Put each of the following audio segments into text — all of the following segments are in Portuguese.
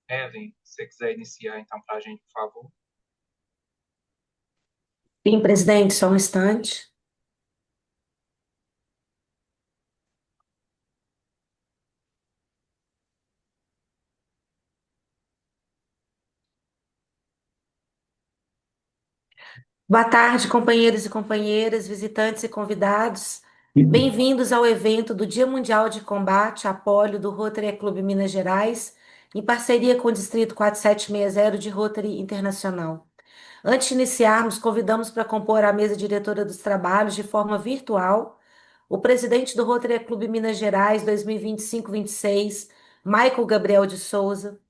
Evelyn, se você quiser iniciar então para a gente, por favor. Sim, presidente, só um instante. Boa tarde, companheiros e companheiras, visitantes e convidados. Bem-vindos ao evento do Dia Mundial de Combate à Pólio do Rotary Clube Minas Gerais, em parceria com o Distrito 4760 de Rotary Internacional. Antes de iniciarmos, convidamos para compor a mesa diretora dos trabalhos de forma virtual o presidente do Rotary Clube Minas Gerais 2025-26, Michael Gabriel de Souza,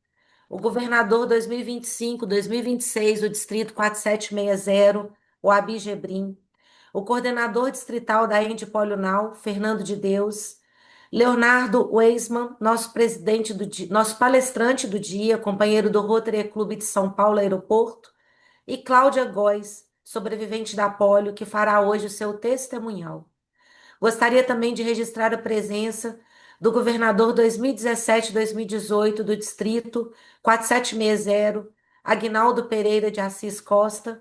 o governador 2025-2026 do Distrito 4760, o Abi Gebrim, o coordenador distrital da Ende Polional, Fernando de Deus, Leonardo Weisman, nosso presidente nosso palestrante do dia, companheiro do Rotary Clube de São Paulo Aeroporto, e Cláudia Góes, sobrevivente da polio, que fará hoje o seu testemunhal. Gostaria também de registrar a presença do governador 2017-2018 do Distrito 4760, Aguinaldo Pereira de Assis Costa,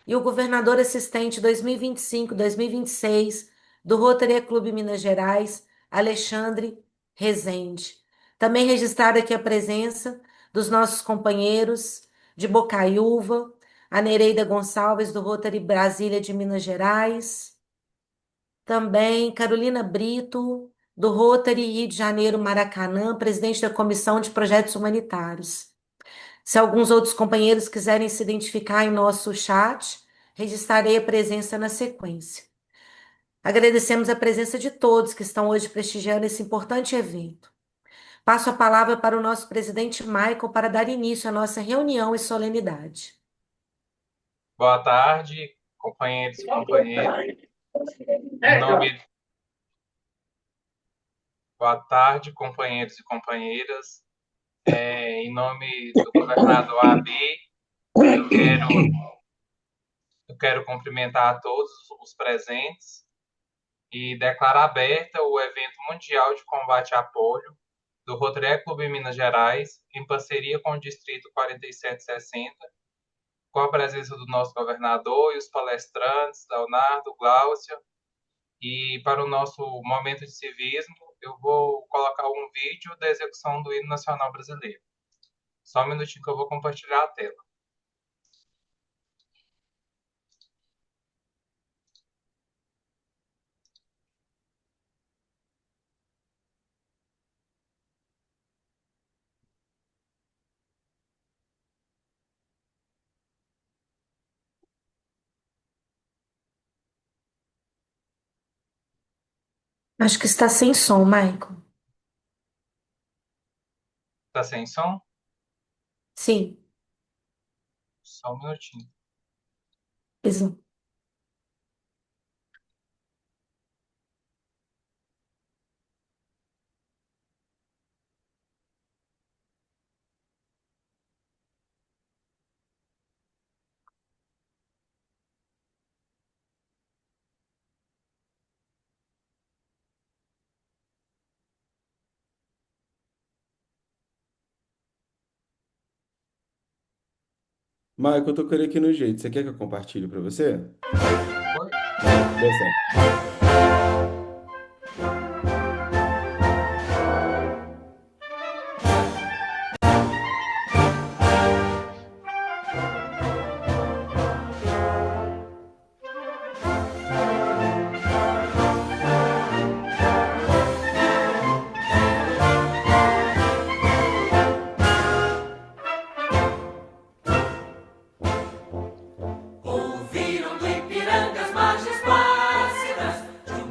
e o governador assistente 2025-2026 do Rotary Clube Minas Gerais, Alexandre Rezende. Também registrar aqui a presença dos nossos companheiros de Bocaiúva, a Nereida Gonçalves, do Rotary Brasília de Minas Gerais, também Carolina Brito, do Rotary Rio de Janeiro Maracanã, presidente da Comissão de Projetos Humanitários. Se alguns outros companheiros quiserem se identificar em nosso chat, registrarei a presença na sequência. Agradecemos a presença de todos que estão hoje prestigiando esse importante evento. Passo a palavra para o nosso presidente Michael para dar início à nossa reunião e solenidade. Boa tarde, companheiros e companheiras. Em nome, boa tarde, companheiros e companheiras. Em nome do governador AB, eu quero, eu quero cumprimentar a todos os presentes e declarar aberta o evento mundial de combate à polio do Rotary Clube Minas Gerais, em parceria com o Distrito 4760, com a presença do nosso governador e os palestrantes, Leonardo, Gláucia. E para o nosso momento de civismo, eu vou colocar um vídeo da execução do hino nacional brasileiro. Só um minutinho que eu vou compartilhar a tela. Acho que está sem som, Michael. Tá sem som? Sim, Só um minutinho. isso. Marco, eu tô com ele aqui no jeito. Você quer que eu compartilhe para você? Oi? Pronto, deu certo. Ouviram do Ipiranga as margens plácidas de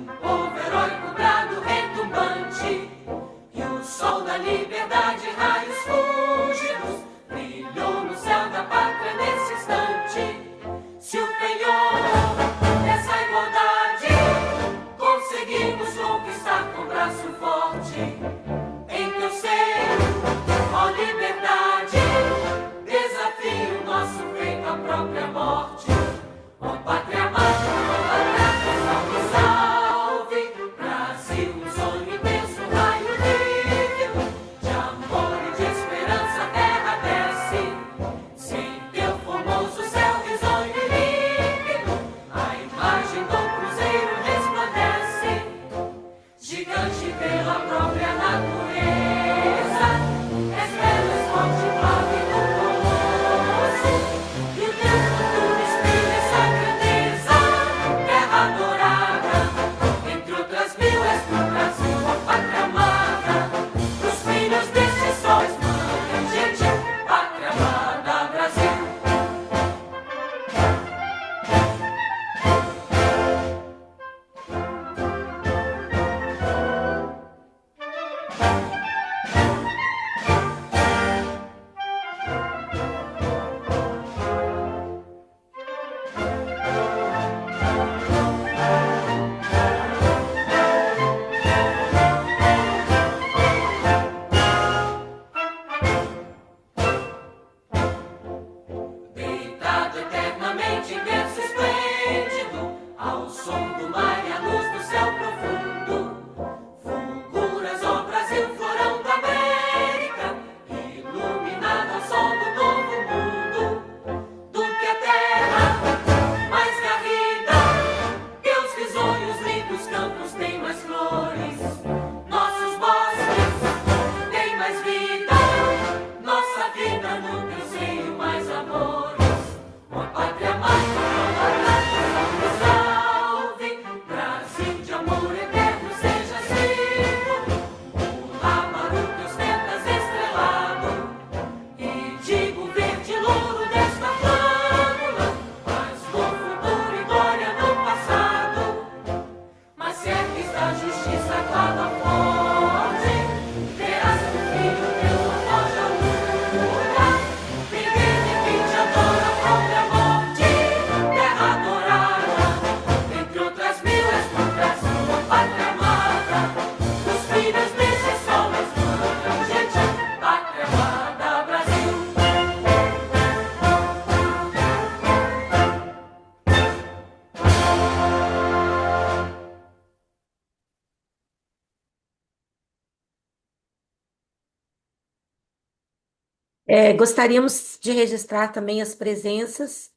Gostaríamos de registrar também as presenças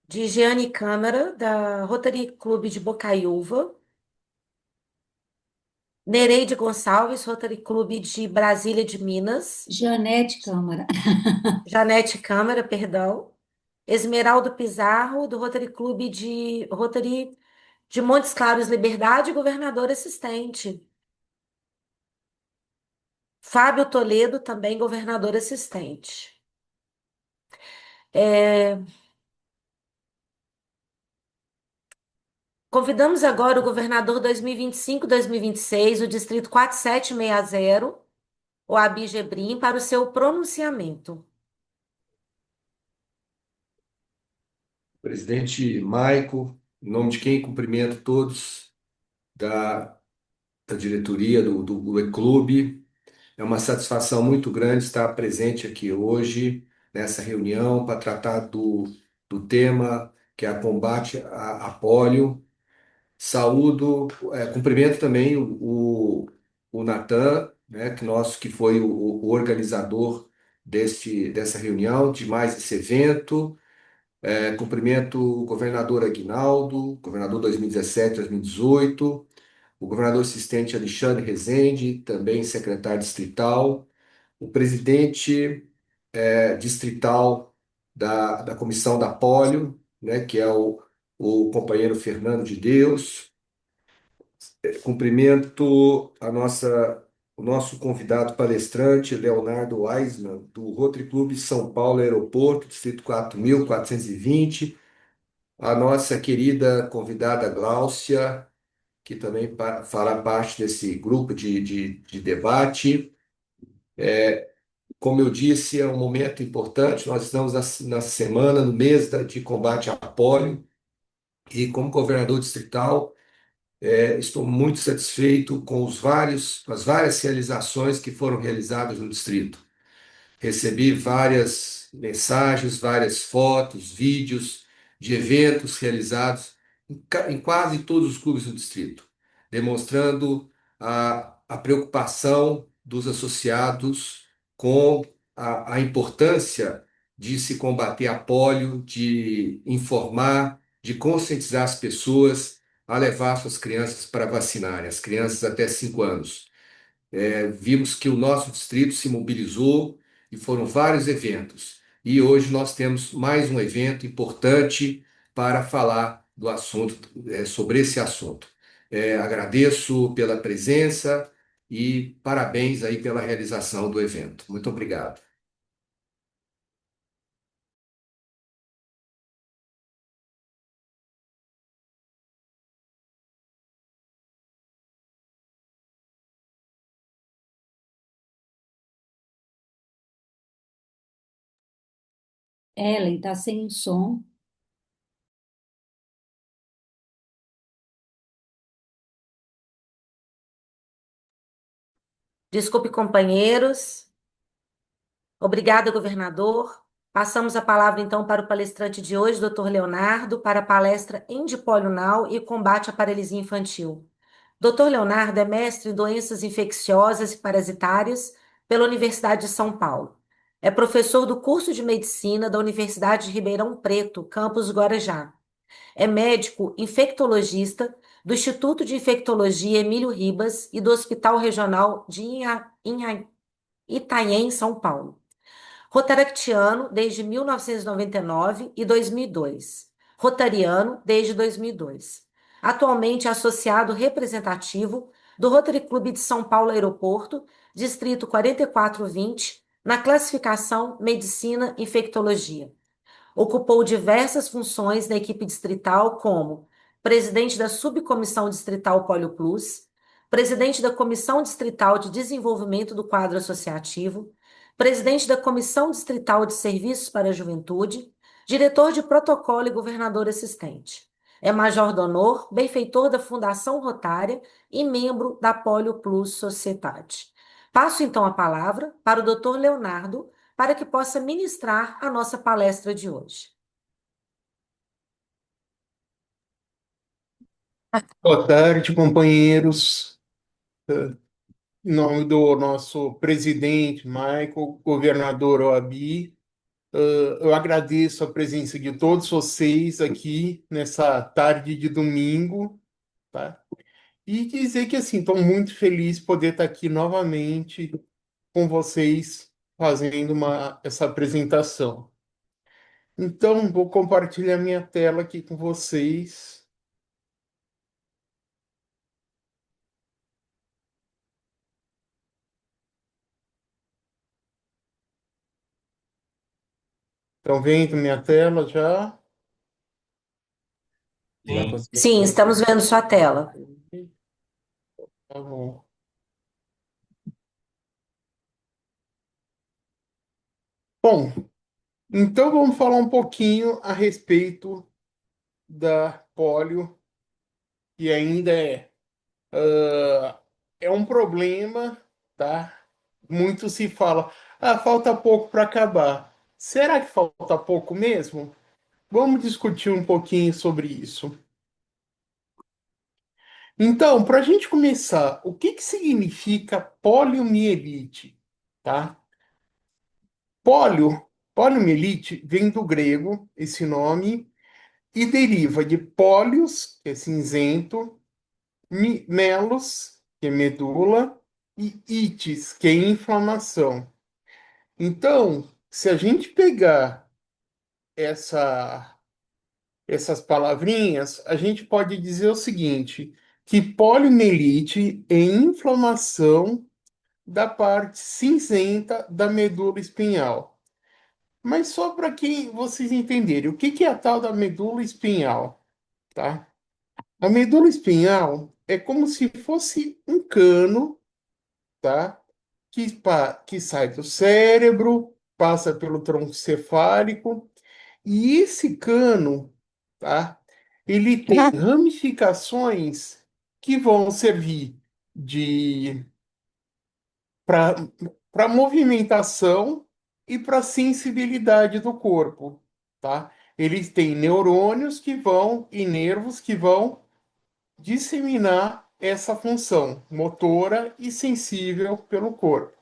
de Jeane Câmara, da Rotary Clube de Bocaiúva, Nereide Gonçalves, Rotary Clube de Brasília de Minas, Janete Câmara. Janete Câmara, perdão, Esmeraldo Pizarro, do Rotary de Montes Claros Liberdade, governador assistente. Fábio Toledo, também governador assistente. É, Convidamos agora o governador 2025-2026, o distrito 4760, o Abi Gebrim, para o seu pronunciamento. Presidente Maico, em nome de quem cumprimento todos da, da diretoria do E-Clube. É uma satisfação muito grande estar presente aqui hoje, nessa reunião, para tratar do tema que é a combate à pólio. Saúdo, cumprimento também o Natan, né, que foi o organizador dessa reunião, de mais esse evento. Cumprimento o governador Aguinaldo, governador 2017-2018, o governador assistente Alexandre Rezende, também secretário distrital, o presidente distrital da comissão da Polio, né, que é o companheiro Fernando de Deus. Cumprimento o nosso convidado palestrante, Leonardo Weisman, do Rotary Clube São Paulo Aeroporto, Distrito 4.420. A nossa querida convidada Gláucia, que também fará parte desse grupo de debate. Como eu disse, é um momento importante. Nós estamos na semana, no mês de combate à polio, e como governador distrital, estou muito satisfeito com as várias realizações que foram realizadas no distrito. Recebi várias mensagens, várias fotos, vídeos de eventos realizados em quase todos os clubes do distrito, demonstrando a preocupação dos associados com a importância de se combater a pólio, de informar, de conscientizar as pessoas a levar suas crianças para vacinarem, as crianças até 5 anos. Vimos que o nosso distrito se mobilizou e foram vários eventos. E hoje nós temos mais um evento importante para falar do assunto, sobre esse assunto. Agradeço pela presença e parabéns aí pela realização do evento. Muito obrigado. Ellen, tá sem som. Desculpe, companheiros. Obrigada, governador. Passamos a palavra, então, para o palestrante de hoje, doutor Leonardo, para a palestra em Dipólio Now e combate à paralisia infantil. Doutor Leonardo é mestre em doenças infecciosas e parasitárias pela Universidade de São Paulo. É professor do curso de medicina da Universidade de Ribeirão Preto, campus Guarujá. É médico infectologista do Instituto de Infectologia Emílio Ribas e do Hospital Regional de Itanhaém, São Paulo. Rotaractiano desde 1999 e 2002. Rotariano desde 2002. Atualmente é associado representativo do Rotary Clube de São Paulo Aeroporto, Distrito 4420, na classificação Medicina Infectologia. Ocupou diversas funções na equipe distrital, como presidente da Subcomissão Distrital Polio Plus, presidente da Comissão Distrital de Desenvolvimento do Quadro Associativo, presidente da Comissão Distrital de Serviços para a Juventude, diretor de protocolo e governador assistente. É major d'honor, benfeitor da Fundação Rotária e membro da Polio Plus Sociedade. Passo então a palavra para o Dr. Leonardo, para que possa ministrar a nossa palestra de hoje. Boa tarde, companheiros. em nome do nosso presidente, Michael, governador Oabi, eu agradeço a presença de todos vocês aqui nessa tarde de domingo, tá? E dizer que, assim, estou muito feliz poder estar aqui novamente com vocês fazendo essa apresentação. Então, vou compartilhar minha tela aqui com vocês. Estão vendo minha tela já? Já Sim. conseguimos Sim, ver estamos aqui. vendo sua tela. Tá bom. Bom, então vamos falar um pouquinho a respeito da polio, que ainda é um problema, tá? Muito se fala, falta pouco para acabar. Será que falta pouco mesmo? Vamos discutir um pouquinho sobre isso. Então, para a gente começar, o que significa poliomielite, tá? Polio, poliomielite vem do grego, esse nome, e deriva de pólios, que é cinzento, melos, que é medula, e itis, que é inflamação. Então, se a gente pegar essas palavrinhas, a gente pode dizer o seguinte, que poliomielite é inflamação da parte cinzenta da medula espinhal. Mas só para que vocês entenderem, o que é a tal da medula espinhal, tá? A medula espinhal é como se fosse um cano, tá? Que sai do cérebro, passa pelo tronco cefálico, e esse cano, tá? Ele tem ramificações que vão servir de para movimentação e para sensibilidade do corpo, tá? Eles têm neurônios que vão e nervos que vão disseminar essa função motora e sensível pelo corpo.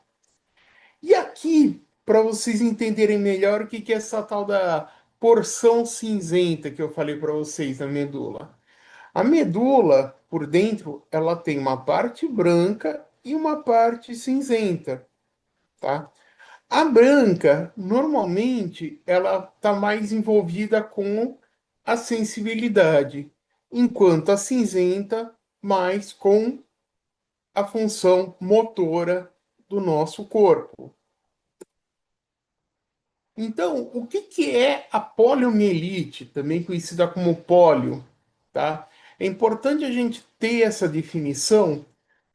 E aqui, para vocês entenderem melhor o que é essa tal da porção cinzenta que eu falei para vocês da medula. A medula, por dentro, ela tem uma parte branca e uma parte cinzenta, tá? A branca, normalmente, ela está mais envolvida com a sensibilidade, enquanto a cinzenta mais com a função motora do nosso corpo. Então, o que é a poliomielite, também conhecida como pólio, tá? É importante a gente ter essa definição,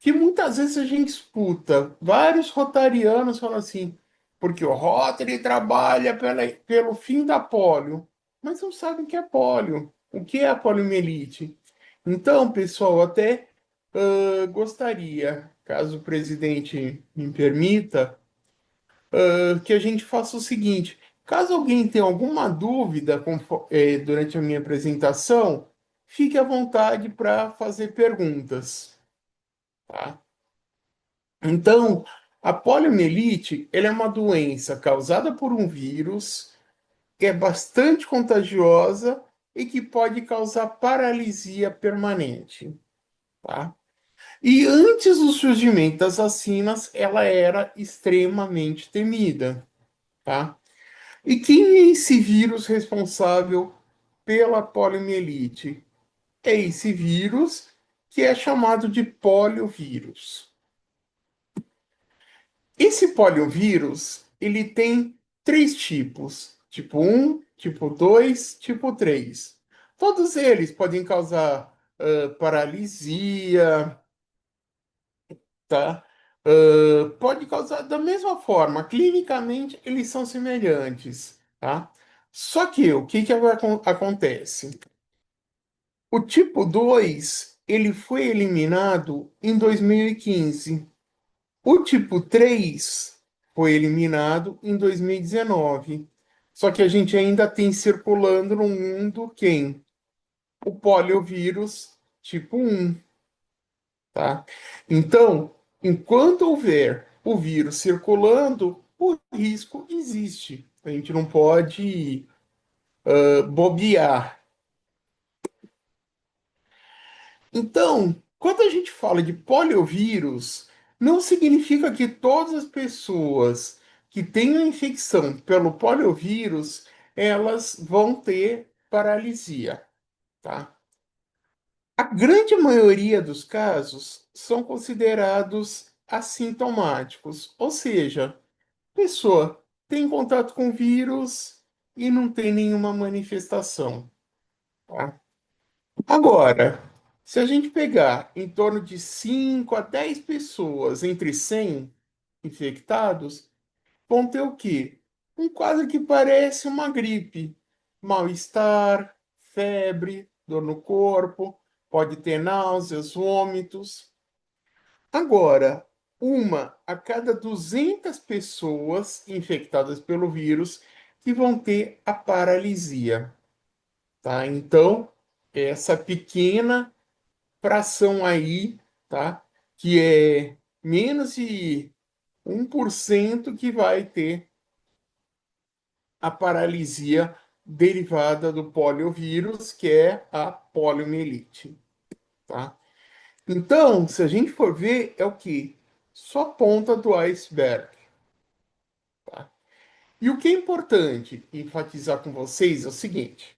que muitas vezes a gente escuta vários rotarianos falando assim, porque o Rotary trabalha pelo fim da polio, mas não sabem o que é polio, o que é a poliomielite. Então, pessoal, até gostaria, caso o presidente me permita, que a gente faça o seguinte: caso alguém tenha alguma dúvida durante a minha apresentação, fique à vontade para fazer perguntas, tá? Então, a poliomielite, ela é uma doença causada por um vírus que é bastante contagiosa e que pode causar paralisia permanente, tá? E antes do surgimento das vacinas, ela era extremamente temida, tá? E quem é esse vírus responsável pela poliomielite? É esse vírus que é chamado de poliovírus. Esse poliovírus, ele tem três tipos: tipo um, tipo 2, tipo 3. Todos eles podem causar paralisia, tá? Pode causar da mesma forma. Clinicamente, eles são semelhantes, tá? Só que o que acontece? O tipo 2 ele foi eliminado em 2015. O tipo 3 foi eliminado em 2019. Só que a gente ainda tem circulando no mundo quem? O poliovírus tipo 1, tá? Então, Enquanto houver o vírus circulando, o risco existe. A gente não pode bobear. Então, quando a gente fala de poliovírus, não significa que todas as pessoas que tenham infecção pelo poliovírus, elas vão ter paralisia, tá? A grande maioria dos casos são considerados assintomáticos, ou seja, a pessoa tem contato com o vírus e não tem nenhuma manifestação, tá? Agora, se a gente pegar em torno de 5 a 10 pessoas entre 100 infectados, vão ter o quê? Um quadro que parece uma gripe. Mal-estar, febre, dor no corpo, pode ter náuseas, vômitos. Agora, uma a cada 200 pessoas infectadas pelo vírus que vão ter a paralisia, tá? Então, essa pequena fração aí, tá? Que é menos de 1% que vai ter a paralisia derivada do poliovírus, que é a poliomielite, tá? Então, se a gente for ver, é o que? Só a ponta do iceberg, tá? E o que é importante enfatizar com vocês é o seguinte: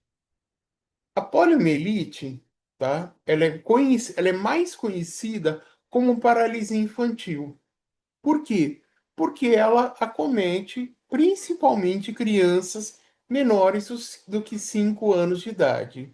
a poliomielite, tá? Ela é mais conhecida como paralisia infantil. Por quê? Porque ela acomete principalmente crianças menores do que 5 anos de idade.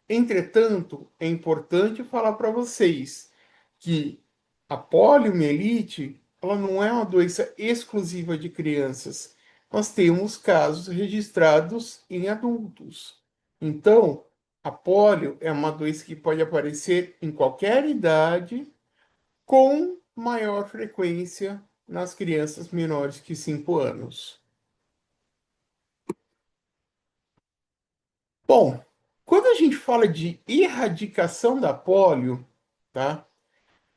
Entretanto, é importante falar para vocês que a poliomielite, ela não é uma doença exclusiva de crianças. Nós temos casos registrados em adultos. Então, a polio é uma doença que pode aparecer em qualquer idade, com maior frequência nas crianças menores que 5 anos. Bom, quando a gente fala de erradicação da polio, tá?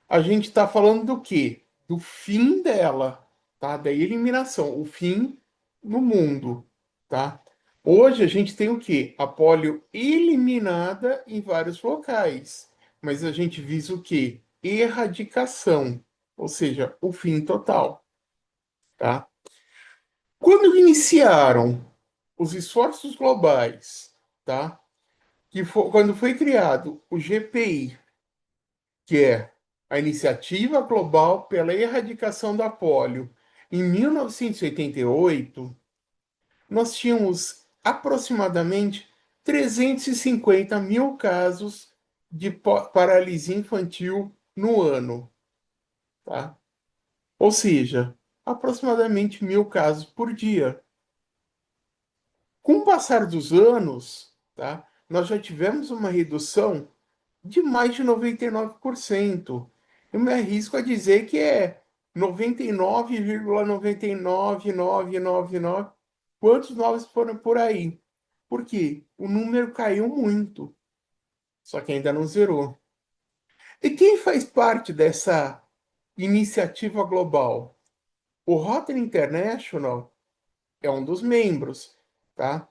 A gente está falando do quê? Do fim dela, tá? Da eliminação, o fim no mundo, tá? Hoje a gente tem o quê? A polio eliminada em vários locais, mas a gente visa o quê? Erradicação, ou seja, o fim total, tá? Quando iniciaram os esforços globais, tá? Quando foi criado o GPI, que é a Iniciativa Global pela Erradicação da Polio, em 1988, nós tínhamos aproximadamente 350 mil casos de paralisia infantil no ano, tá? Ou seja, aproximadamente 1.000 casos por dia. Com o passar dos anos, tá, nós já tivemos uma redução de mais de 99%. Eu me arrisco a dizer que é 99,99999. Quantos novos foram por aí? Por quê? O número caiu muito, só que ainda não zerou. E quem faz parte dessa iniciativa global? O Rotary International é um dos membros, tá?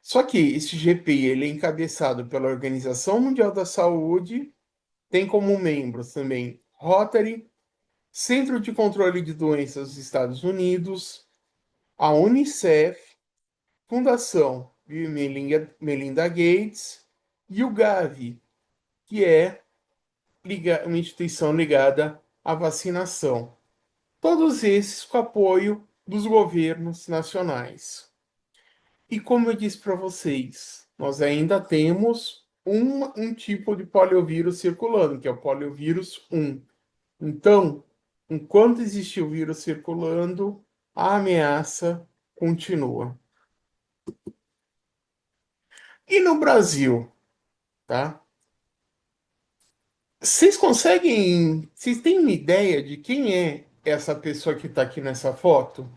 Só que esse GPI ele é encabeçado pela Organização Mundial da Saúde, tem como membros também Rotary, Centro de Controle de Doenças dos Estados Unidos, a Unicef, Fundação Bill e Melinda Gates e o Gavi, que é uma instituição ligada à vacinação. Todos esses com apoio dos governos nacionais. E como eu disse para vocês, nós ainda temos um tipo de poliovírus circulando, que é o poliovírus 1. Então, enquanto existe o vírus circulando, a ameaça continua. E no Brasil, tá? Vocês têm uma ideia de quem é essa pessoa que está aqui nessa foto?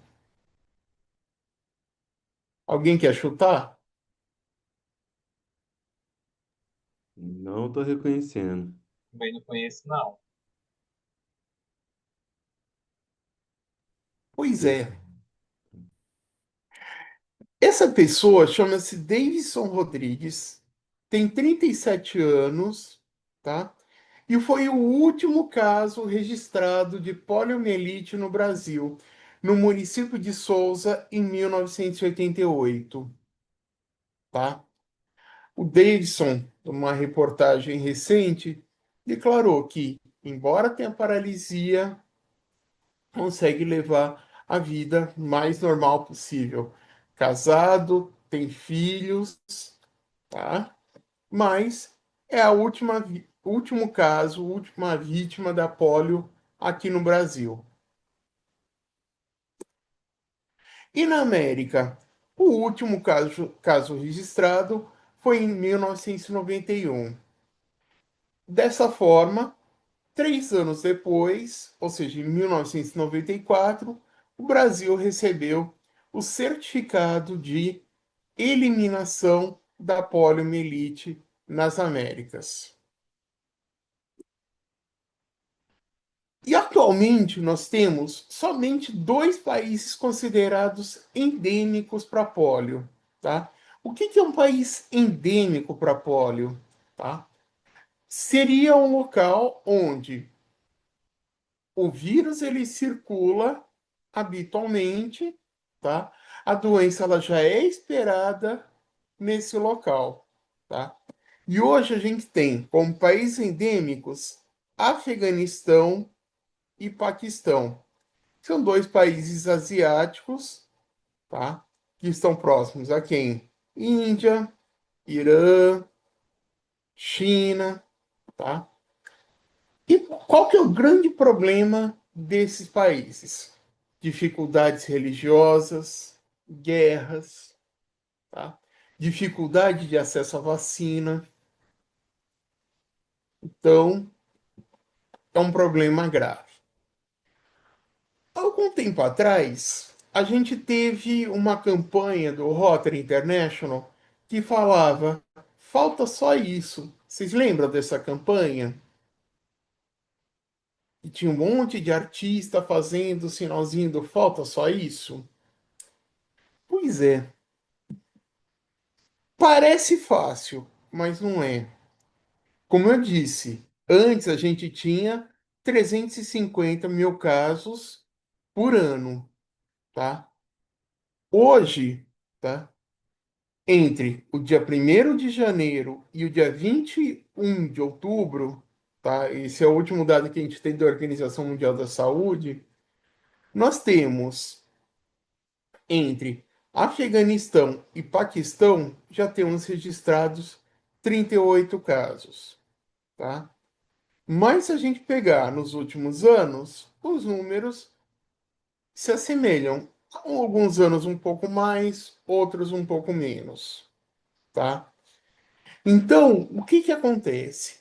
Alguém quer chutar? Não estou reconhecendo. Também não conheço, não. Pois é. Essa pessoa chama-se Davidson Rodrigues, tem 37 anos, tá? E foi o último caso registrado de poliomielite no Brasil, no município de Souza, em 1988, tá? O Davidson, numa reportagem recente, declarou que, embora tenha paralisia, consegue levar a vida mais normal possível. Casado, tem filhos, tá? Mas é a último caso, última vítima da polio aqui no Brasil. E na América, o último caso registrado foi em 1991. Dessa forma, 3 anos depois, ou seja, em 1994, o Brasil recebeu o certificado de eliminação da poliomielite nas Américas. E atualmente nós temos somente 2 países considerados endêmicos para polio, tá? O que é um país endêmico para polio, tá? Seria um local onde o vírus ele circula habitualmente, tá? A doença ela já é esperada nesse local, tá? E hoje a gente tem como países endêmicos Afeganistão e Paquistão. São 2 países asiáticos, tá? Que estão próximos a quem? Índia, Irã, China, tá? E qual que é o grande problema desses países? Dificuldades religiosas, guerras, tá? Dificuldade de acesso à vacina. Então, é um problema grave. Algum tempo atrás, a gente teve uma campanha do Rotary International que falava: falta só isso. Vocês lembram dessa campanha? E tinha um monte de artista fazendo o sinalzinho do falta só isso? Pois é, parece fácil, mas não é. Como eu disse, antes a gente tinha 350 mil casos por ano, tá? Hoje, tá? Entre o dia 1º de janeiro e o dia 21 de outubro, tá? Esse é o último dado que a gente tem da Organização Mundial da Saúde, nós temos entre Afeganistão e Paquistão já temos registrados 38 casos, tá? Mas se a gente pegar nos últimos anos, os números se assemelham. Alguns anos um pouco mais, outros um pouco menos, tá? Então, o que que acontece?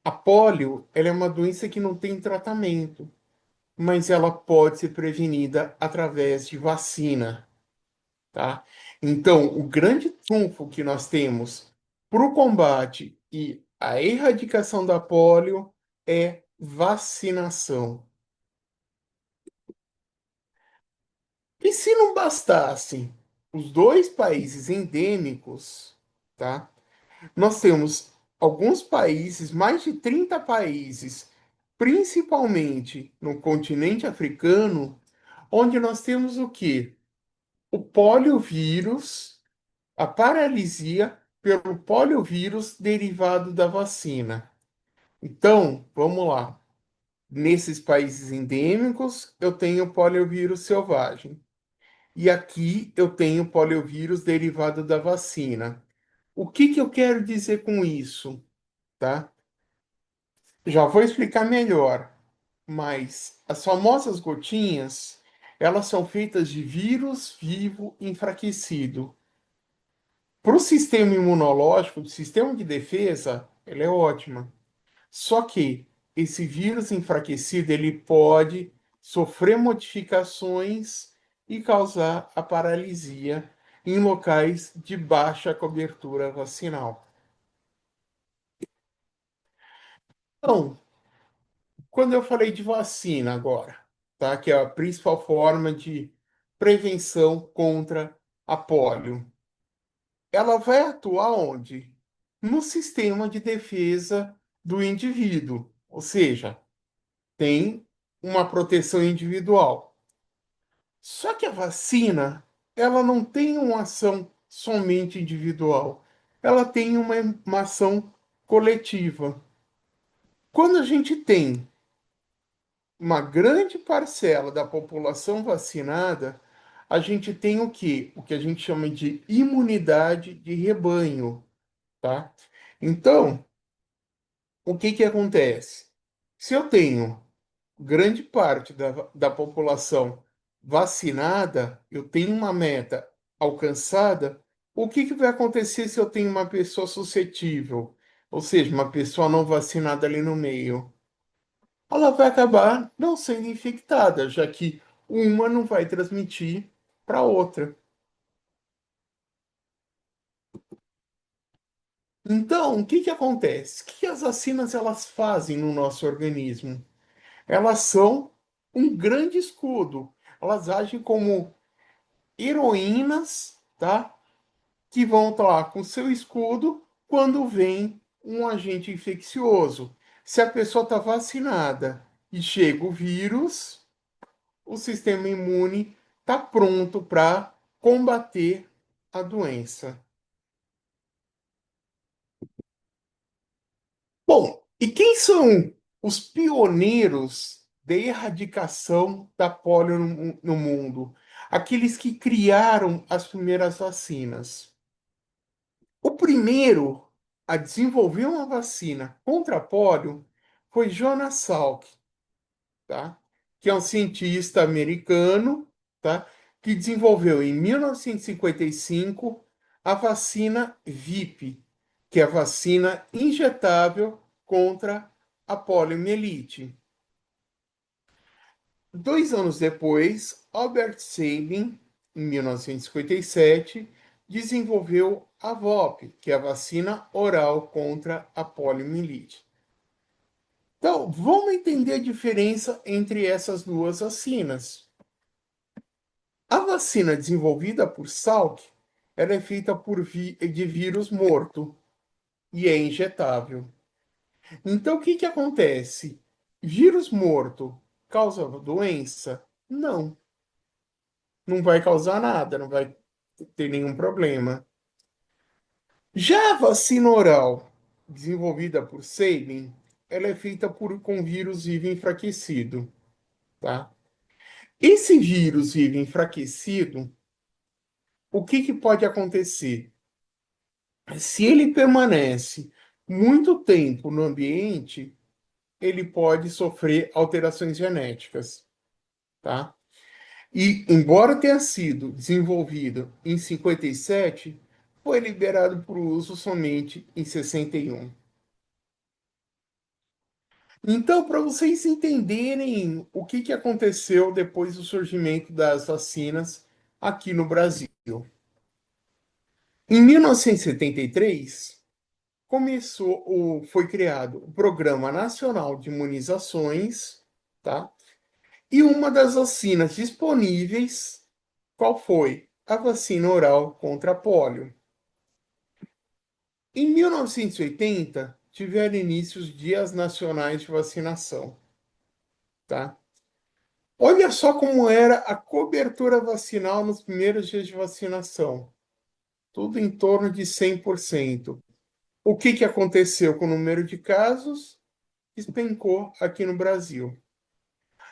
A polio, ela é uma doença que não tem tratamento, mas ela pode ser prevenida através de vacina, tá? Então, o grande trunfo que nós temos para o combate e a erradicação da polio é vacinação. E se não bastasse os 2 países endêmicos, tá? Nós temos alguns países, mais de 30 países, principalmente no continente africano, onde nós temos o quê? O poliovírus, a paralisia pelo poliovírus derivado da vacina. Então, vamos lá. Nesses países endêmicos, eu tenho poliovírus selvagem. E aqui eu tenho poliovírus derivado da vacina. O que que eu quero dizer com isso, tá? Já vou explicar melhor, mas as famosas gotinhas, elas são feitas de vírus vivo enfraquecido. Para o sistema imunológico, o sistema de defesa, ela é ótima. Só que esse vírus enfraquecido, ele pode sofrer modificações e causar a paralisia em locais de baixa cobertura vacinal. Então, quando eu falei de vacina agora, tá? Que é a principal forma de prevenção contra a polio. Ela vai atuar onde? No sistema de defesa do indivíduo, ou seja, tem uma proteção individual. Só que a vacina, ela não tem uma ação somente individual, ela tem uma ação coletiva. Quando a gente tem uma grande parcela da população vacinada, a gente tem o quê? O que a gente chama de imunidade de rebanho, tá? Então, o que que acontece? Se eu tenho grande parte da população vacinada, eu tenho uma meta alcançada, o que que vai acontecer se eu tenho uma pessoa suscetível? Ou seja, uma pessoa não vacinada ali no meio? Ela vai acabar não sendo infectada, já que uma não vai transmitir para outra. Então, o que que acontece? O que que as vacinas elas fazem no nosso organismo? Elas são um grande escudo. Elas agem como heroínas, tá? Que vão estar lá com seu escudo quando vem um agente infeccioso. Se a pessoa está vacinada e chega o vírus, o sistema imune está pronto para combater a doença. Bom, e quem são os pioneiros da erradicação da polio no mundo? Aqueles que criaram as primeiras vacinas. O primeiro a desenvolver uma vacina contra a polio foi Jonas Salk, tá? Que é um cientista americano, tá? Que desenvolveu em 1955 a vacina VIP, que é a vacina injetável contra a poliomielite. 2 anos depois, Albert Sabin, em 1957, desenvolveu a VOP, que é a vacina oral contra a poliomielite. Então, vamos entender a diferença entre essas duas vacinas. A vacina desenvolvida por Salk, ela é feita de vírus morto e é injetável. Então, o que que acontece? Vírus morto causa doença? Não, não vai causar nada, não vai ter nenhum problema. Já a vacina oral, desenvolvida por Sabin, ela é feita com vírus vivo enfraquecido, tá? Esse vírus vivo enfraquecido, o que que pode acontecer? Se ele permanece muito tempo no ambiente, ele pode sofrer alterações genéticas, tá? E, embora tenha sido desenvolvido em 57, foi liberado para o uso somente em 61. Então, para vocês entenderem o que que aconteceu depois do surgimento das vacinas aqui no Brasil. Em 1973, foi criado o Programa Nacional de Imunizações, tá? E uma das vacinas disponíveis, qual foi? A vacina oral contra a polio. Em 1980, tiveram início os Dias Nacionais de Vacinação, tá? Olha só como era a cobertura vacinal nos primeiros dias de vacinação. Tudo em torno de 100%. O que que aconteceu com o número de casos? Despencou aqui no Brasil.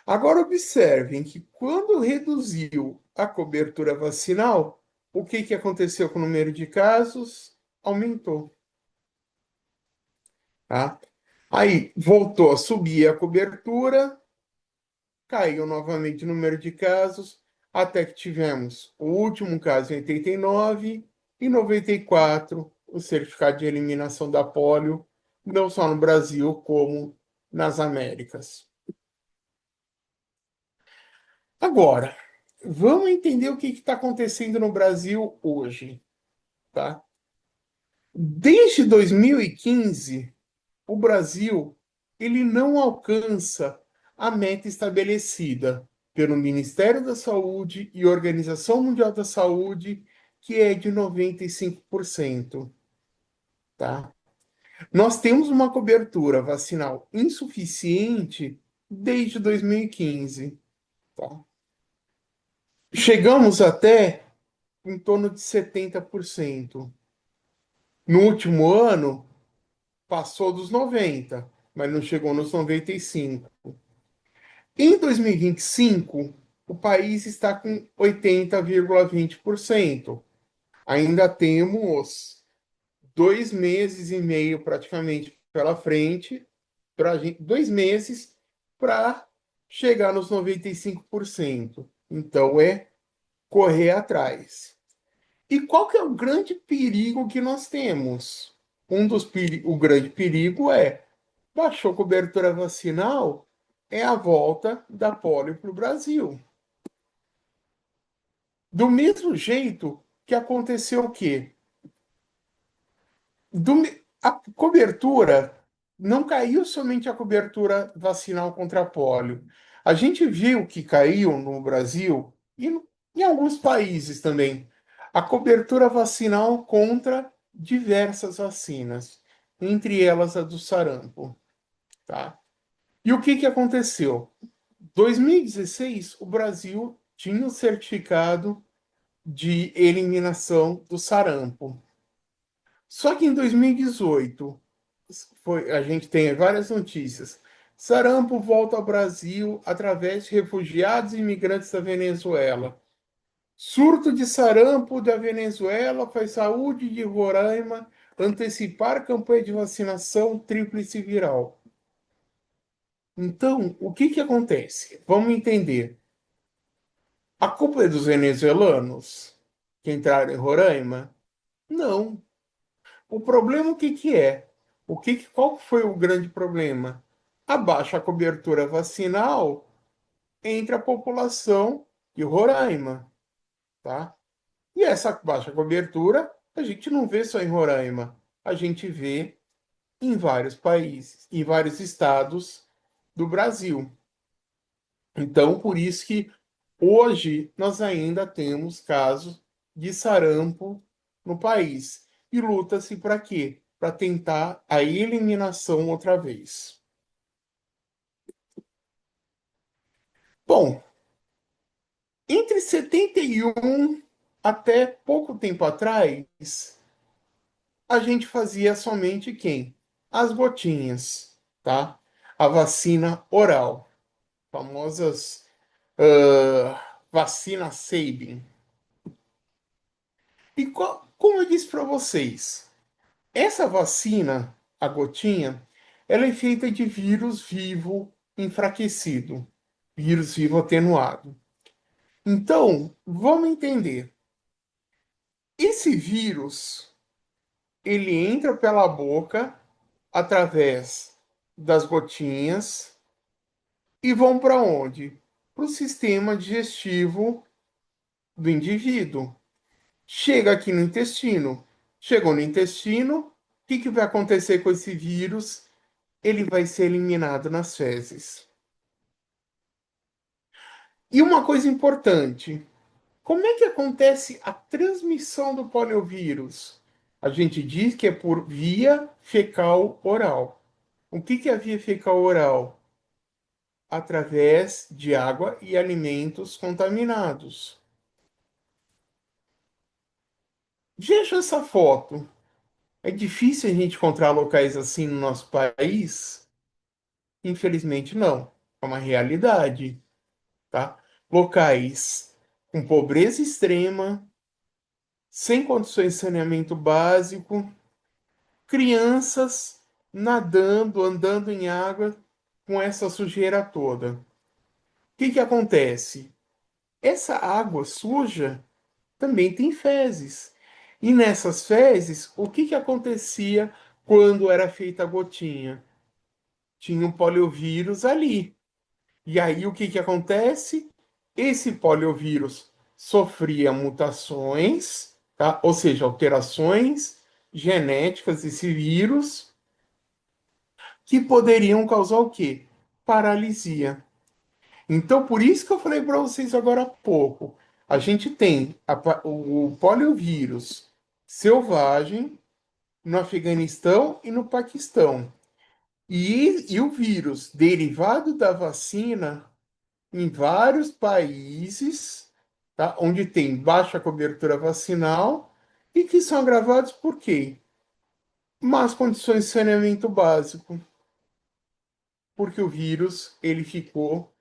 Agora observem que quando reduziu a cobertura vacinal, o que que aconteceu com o número de casos? Aumentou, tá? Aí voltou a subir a cobertura, caiu novamente o número de casos, até que tivemos o último caso em 89 e 94, o certificado de eliminação da polio, não só no Brasil, como nas Américas. Agora, vamos entender o que está acontecendo no Brasil hoje, tá? Desde 2015, o Brasil ele não alcança a meta estabelecida, pelo Ministério da Saúde e Organização Mundial da Saúde, que é de 95%, tá? Nós temos uma cobertura vacinal insuficiente desde 2015, tá? Chegamos até em torno de 70%. No último ano, passou dos 90%, mas não chegou nos 95%. Em 2025, o país está com 80,20%. Ainda temos 2 meses e meio praticamente pela frente, 2 meses para chegar nos 95%. Então é correr atrás. E qual que é o grande perigo que nós temos? O grande perigo é baixou cobertura vacinal, é a volta da polio para o Brasil. Do mesmo jeito que aconteceu o quê? A cobertura não caiu somente a cobertura vacinal contra a polio. A gente viu que caiu no Brasil e em alguns países também a cobertura vacinal contra diversas vacinas, entre elas a do sarampo, tá? E o que aconteceu? 2016, o Brasil tinha o certificado de eliminação do sarampo. Só que em 2018, a gente tem várias notícias. Sarampo volta ao Brasil através de refugiados e imigrantes da Venezuela. Surto de sarampo da Venezuela faz saúde de Roraima antecipar campanha de vacinação tríplice viral. Então, o que acontece? Vamos entender. A culpa é dos venezuelanos que entraram em Roraima? Não. O problema o que é? Qual foi o grande problema? A baixa cobertura vacinal entre a população de Roraima, tá? E essa baixa cobertura a gente não vê só em Roraima, a gente vê em vários países, em vários estados do Brasil. Então, por isso que hoje nós ainda temos casos de sarampo no país. E luta-se para quê? Para tentar a eliminação outra vez. Bom, entre 71 até pouco tempo atrás, a gente fazia somente quem? As gotinhas, tá? A vacina oral, famosas vacina Sabin. E como eu disse para vocês, essa vacina, a gotinha, ela é feita de vírus vivo enfraquecido, vírus vivo atenuado. Então, vamos entender. Esse vírus, ele entra pela boca através das gotinhas e vão para onde? Para o sistema digestivo do indivíduo. Chega aqui no intestino. Chegou no intestino, o que vai acontecer com esse vírus? Ele vai ser eliminado nas fezes. E uma coisa importante, como é que acontece a transmissão do poliovírus? A gente diz que é por via fecal oral. O que é a via fecal oral? Através de água e alimentos contaminados. Veja essa foto. É difícil a gente encontrar locais assim no nosso país? Infelizmente não. É uma realidade, tá? Locais com pobreza extrema, sem condições de saneamento básico, crianças nadando, andando em água com essa sujeira toda. O que acontece? Essa água suja também tem fezes. E nessas fezes, o que acontecia quando era feita a gotinha? Tinha um poliovírus ali. E aí o que acontece? Esse poliovírus sofria mutações, tá? Ou seja, alterações genéticas desse vírus que poderiam causar o quê? Paralisia. Então, por isso que eu falei para vocês agora há pouco, a gente tem o poliovírus selvagem no Afeganistão e no Paquistão. E o vírus derivado da vacina em vários países, tá, onde tem baixa cobertura vacinal e que são agravados por quê? Más condições de saneamento básico, porque o vírus ele ficou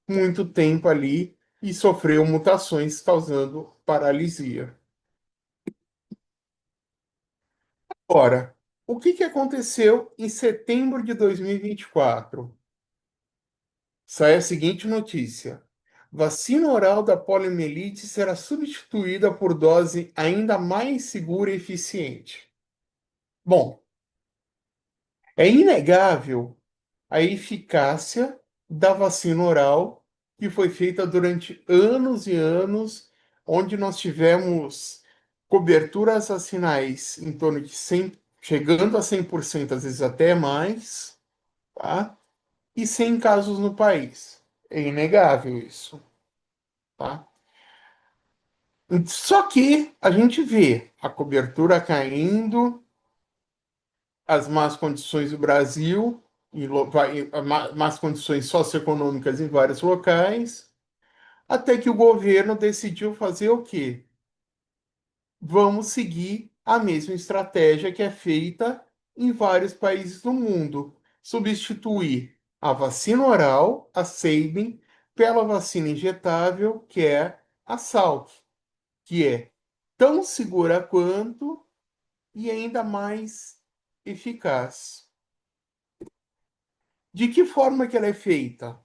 muito tempo ali e sofreu mutações causando paralisia. Ora, o que que aconteceu em setembro de 2024? Sai a seguinte notícia: vacina oral da poliomielite será substituída por dose ainda mais segura e eficiente. Bom, é inegável a eficácia da vacina oral que foi feita durante anos e anos, onde nós tivemos coberturas vacinais em torno de 100, chegando a 100%, às vezes até mais, tá? E 100 casos no país. É inegável isso, tá? Só que a gente vê a cobertura caindo, as más condições do Brasil, más condições socioeconômicas em vários locais, até que o governo decidiu fazer o quê? Vamos seguir a mesma estratégia que é feita em vários países do mundo, substituir a vacina oral, a Sabin, pela vacina injetável, que é a Salk, que é tão segura quanto e ainda mais eficaz. De que forma que ela é feita?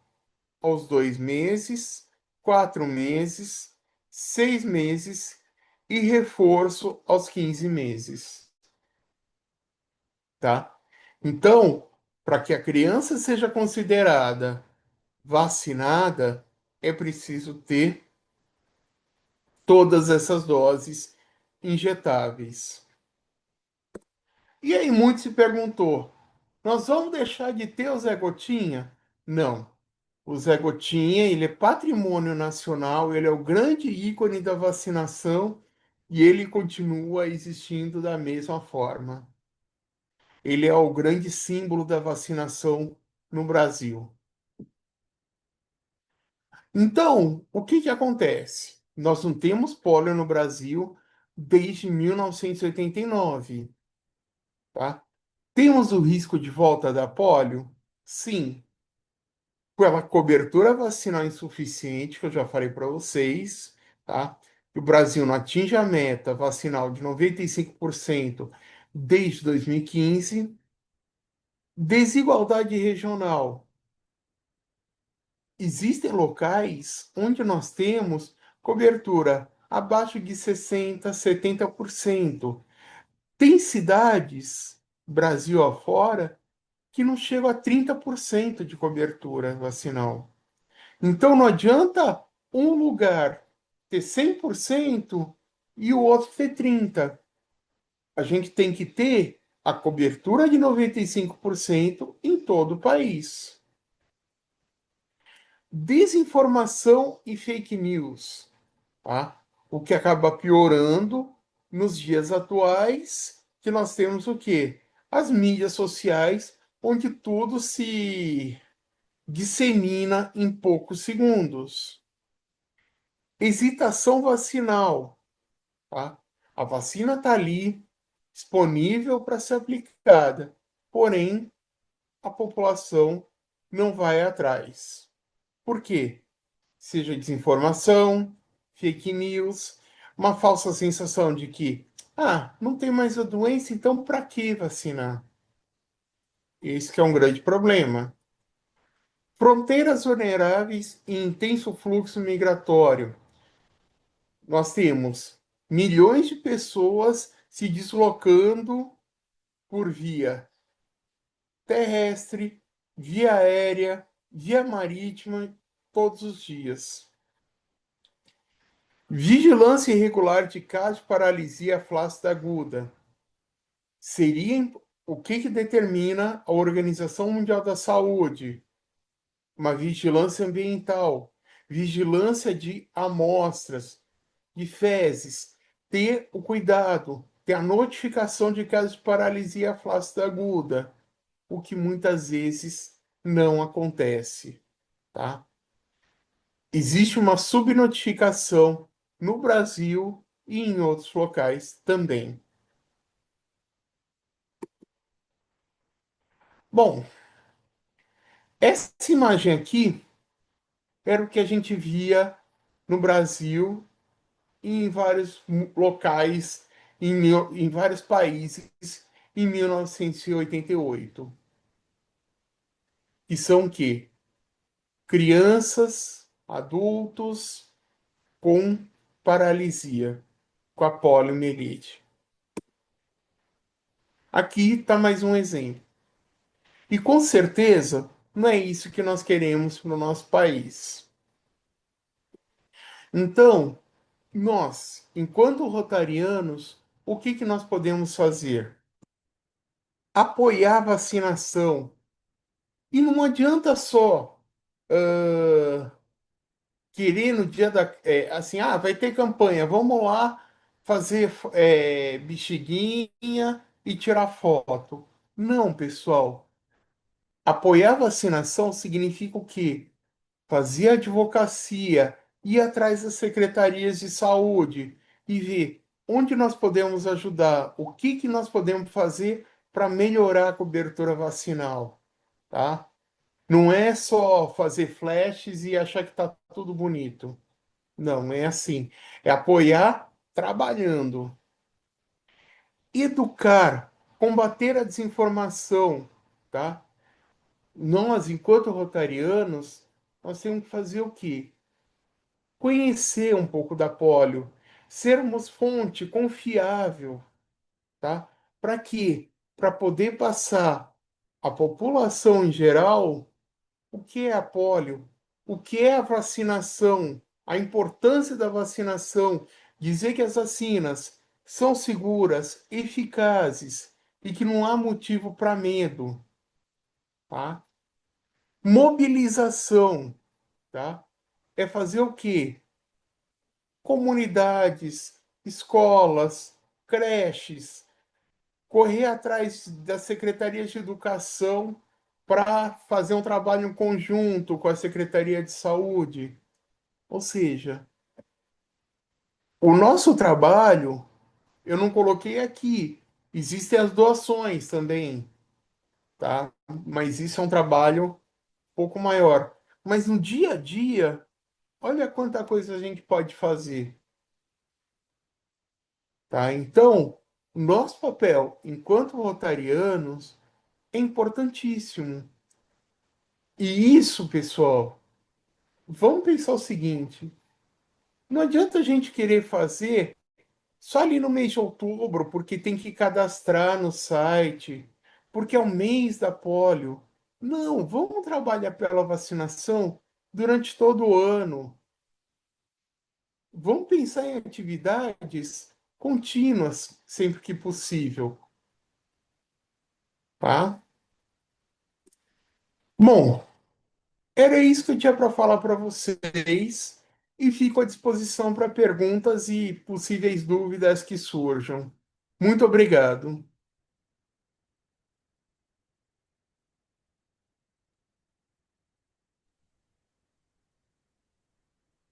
Aos 2 meses, 4 meses, 6 meses e reforço aos 15 meses, tá? Então, para que a criança seja considerada vacinada, é preciso ter todas essas doses injetáveis. E aí muito se perguntou, nós vamos deixar de ter o Zé Gotinha? Não. O Zé Gotinha, ele é patrimônio nacional, ele é o grande ícone da vacinação e ele continua existindo da mesma forma. Ele é o grande símbolo da vacinação no Brasil. Então, o que que acontece? Nós não temos pólio no Brasil desde 1989, tá? Temos o risco de volta da pólio? Sim, pela cobertura vacinal insuficiente, que eu já falei para vocês, tá? O Brasil não atinge a meta vacinal de 95% desde 2015. Desigualdade regional. Existem locais onde nós temos cobertura abaixo de 60, 70%. Tem cidades, Brasil afora, que não chegam a 30% de cobertura vacinal. Então não adianta um lugar ter 100% e o outro ter 30%. A gente tem que ter a cobertura de 95% em todo o país. Desinformação e fake news, tá? O que acaba piorando nos dias atuais, que nós temos o quê? As mídias sociais, onde tudo se dissemina em poucos segundos. Hesitação vacinal, tá? A vacina está ali, disponível para ser aplicada, porém a população não vai atrás. Por quê? Seja desinformação, fake news, uma falsa sensação de que, não tem mais a doença, então para que vacinar? Esse que é um grande problema. Fronteiras vulneráveis e intenso fluxo migratório. Nós temos milhões de pessoas se deslocando por via terrestre, via aérea, via marítima, todos os dias. Vigilância irregular de casos de paralisia flácida aguda. Seria o que determina a Organização Mundial da Saúde? uma vigilância ambiental, vigilância de amostras, de fezes, ter o cuidado, ter a notificação de casos de paralisia flácida aguda, o que muitas vezes não acontece, tá? Existe uma subnotificação no Brasil e em outros locais também. Bom, essa imagem aqui era o que a gente via no Brasil e em vários locais, em vários países, em 1988. Que são o quê? Crianças, adultos com paralisia, com a poliomielite. Aqui está mais um exemplo. E com certeza não é isso que nós queremos para o nosso país. Então, nós, enquanto rotarianos, o que que nós podemos fazer? Apoiar a vacinação. E não adianta só querer no dia da. Assim, vai ter campanha, vamos lá fazer bexiguinha e tirar foto. Não, pessoal. Apoiar a vacinação significa o quê? Fazer advocacia, ir atrás das secretarias de saúde e ver onde nós podemos ajudar, o que que nós podemos fazer para melhorar a cobertura vacinal, tá? Não é só fazer flashes e achar que está tudo bonito. Não, é assim. É apoiar trabalhando. Educar, combater a desinformação, tá? Nós, enquanto rotarianos, nós temos que fazer o quê? Conhecer um pouco da polio, sermos fonte confiável, tá? Para quê? Para poder passar à população em geral o que é a polio, o que é a vacinação, a importância da vacinação, dizer que as vacinas são seguras, eficazes e que não há motivo para medo, tá? Mobilização, tá? É fazer o quê? Comunidades, escolas, creches, correr atrás das secretarias de educação para fazer um trabalho em conjunto com a Secretaria de Saúde. Ou seja, o nosso trabalho, eu não coloquei aqui, existem as doações também, tá? Mas isso é um trabalho um pouco maior. Mas no dia a dia, olha quanta coisa a gente pode fazer, tá? Então, o nosso papel enquanto rotarianos é importantíssimo. E isso, pessoal, vamos pensar o seguinte: não adianta a gente querer fazer só ali no mês de outubro, porque tem que cadastrar no site, porque é o mês da polio. Não, vamos trabalhar pela vacinação durante todo o ano. Vamos pensar em atividades contínuas sempre que possível, tá? Bom, era isso que eu tinha para falar para vocês e fico à disposição para perguntas e possíveis dúvidas que surjam. Muito obrigado.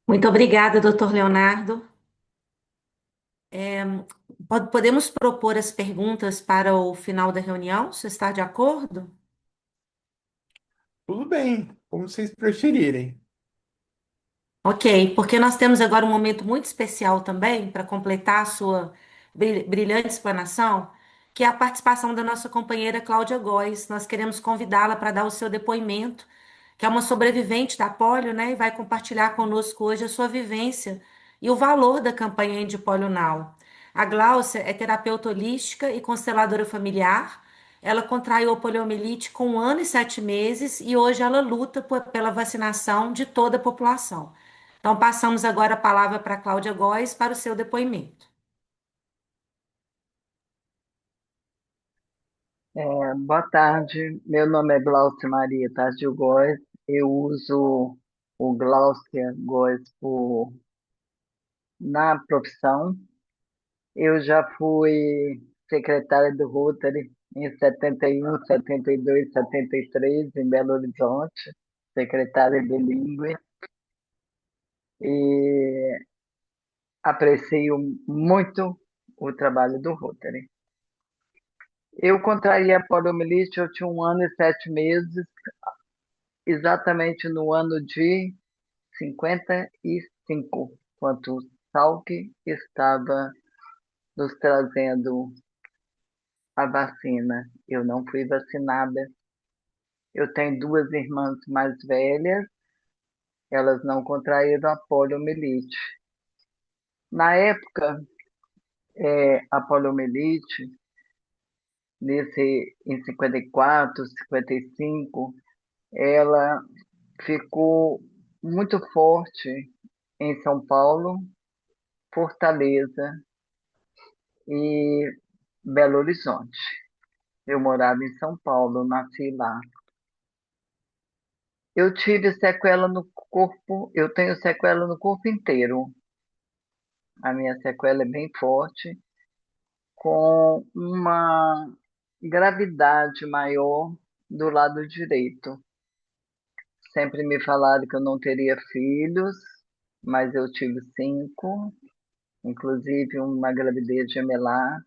Muito obrigada, doutor Leonardo. Podemos propor as perguntas para o final da reunião? Você está de acordo? Tudo bem, como vocês preferirem. Ok, porque nós temos agora um momento muito especial também para completar a sua brilhante explanação, que é a participação da nossa companheira Cláudia Góes. Nós queremos convidá-la para dar o seu depoimento, que é uma sobrevivente da polio, né, e vai compartilhar conosco hoje a sua vivência e o valor da campanha End Polio Now. A Gláucia é terapeuta holística e consteladora familiar. Ela contraiu a poliomielite com 1 ano e 7 meses e hoje ela luta pela vacinação de toda a população. Então, passamos agora a palavra para a Cláudia Góes para o seu depoimento. Boa tarde, meu nome é Glaucia Maria Tadil Góes, Eu uso o Glaucia Góes na profissão. Eu já fui secretária do Rotary em 71, 72, 73, em Belo Horizonte, secretária bilíngue, e aprecio muito o trabalho do Rotary. Eu contraí a poliomielite, eu tinha 1 ano e 7 meses, exatamente no ano de 55, quando o Salk estava nos trazendo a vacina. Eu não fui vacinada. Eu tenho duas irmãs mais velhas, elas não contraíram a poliomielite. Na época, a poliomielite, em 54, 55, ela ficou muito forte em São Paulo, Fortaleza e Belo Horizonte. Eu morava em São Paulo, nasci lá. Eu tive sequela no corpo, eu tenho sequela no corpo inteiro. A minha sequela é bem forte, com uma gravidade maior do lado direito. Sempre me falaram que eu não teria filhos, mas eu tive 5, inclusive uma gravidez gemelar.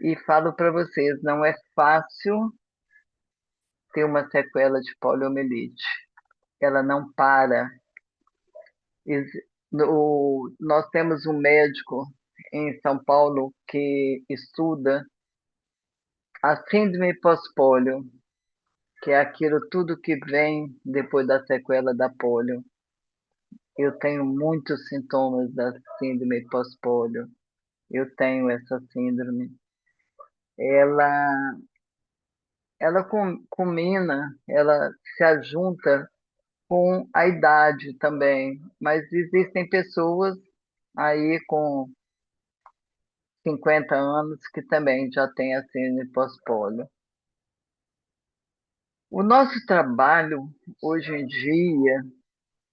E falo para vocês, não é fácil ter uma sequela de poliomielite. Ela não para. Nós temos um médico em São Paulo que estuda a síndrome pós-polio, que é aquilo tudo que vem depois da sequela da polio. Eu tenho muitos sintomas da síndrome pós-polio. Eu tenho essa síndrome. Ela, ela culmina, ela se ajunta com a idade também, mas existem pessoas aí com 50 anos que também já têm a síndrome pós-polio. O nosso trabalho hoje em dia,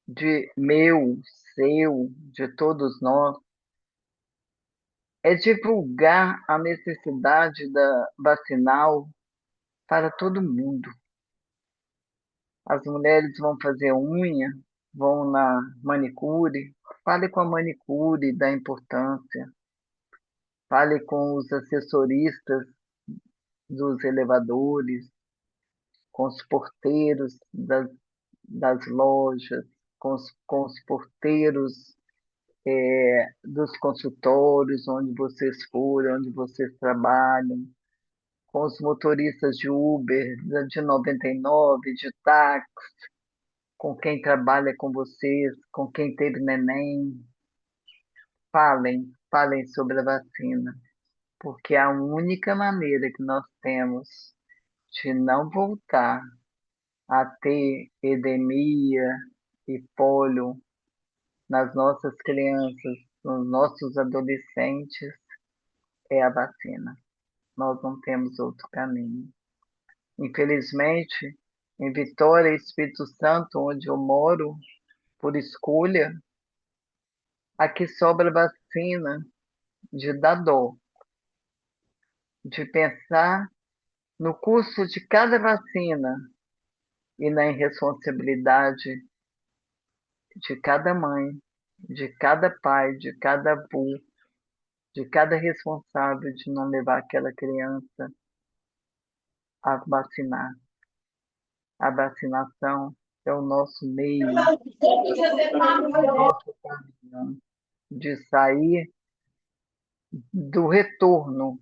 de meu, seu, de todos nós, é divulgar a necessidade da vacinal para todo mundo. As mulheres vão fazer unha, vão na manicure, fale com a manicure da importância, fale com os assessoristas dos elevadores, com os porteiros das lojas, com os porteiros dos consultórios onde vocês forem, onde vocês trabalham, com os motoristas de Uber, de 99, de táxi, com quem trabalha com vocês, com quem teve neném. Falem sobre a vacina, porque é a única maneira que nós temos de não voltar a ter edemia e pólio nas nossas crianças, nos nossos adolescentes, é a vacina. Nós não temos outro caminho. Infelizmente, em Vitória, Espírito Santo, onde eu moro, por escolha, aqui sobra vacina de dar dó, de pensar no custo de cada vacina e na irresponsabilidade de cada mãe, de cada pai, de cada avô, de cada responsável de não levar aquela criança a vacinar. A vacinação é o nosso meio, o nosso caminho de sair do retorno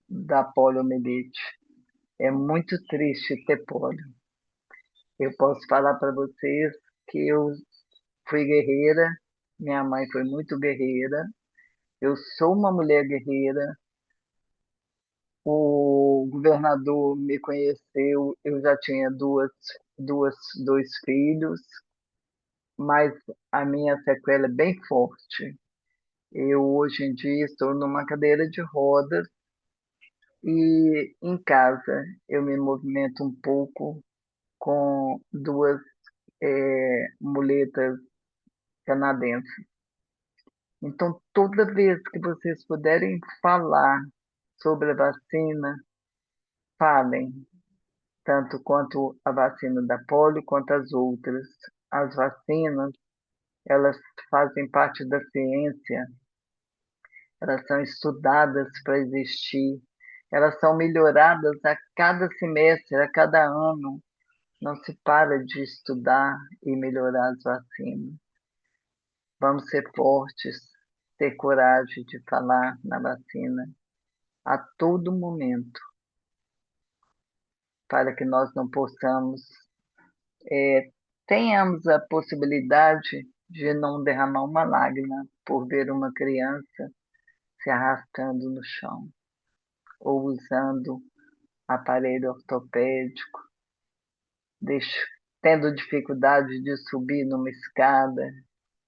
da poliomielite. É muito triste ter polio. Eu posso falar para vocês que eu fui guerreira, minha mãe foi muito guerreira, eu sou uma mulher guerreira. O governador me conheceu, eu já tinha dois filhos, mas a minha sequela é bem forte. Eu hoje em dia estou numa cadeira de rodas e em casa eu me movimento um pouco, com duas muletas canadenses. Então, toda vez que vocês puderem falar sobre a vacina, falem, tanto quanto a vacina da polio quanto as outras. As vacinas, elas fazem parte da ciência, elas são estudadas para existir, elas são melhoradas a cada semestre, a cada ano. Não se para de estudar e melhorar as vacinas. Vamos ser fortes, ter coragem de falar na vacina a todo momento, para que nós não possamos, tenhamos a possibilidade de não derramar uma lágrima por ver uma criança se arrastando no chão ou usando aparelho ortopédico, tendo dificuldade de subir numa escada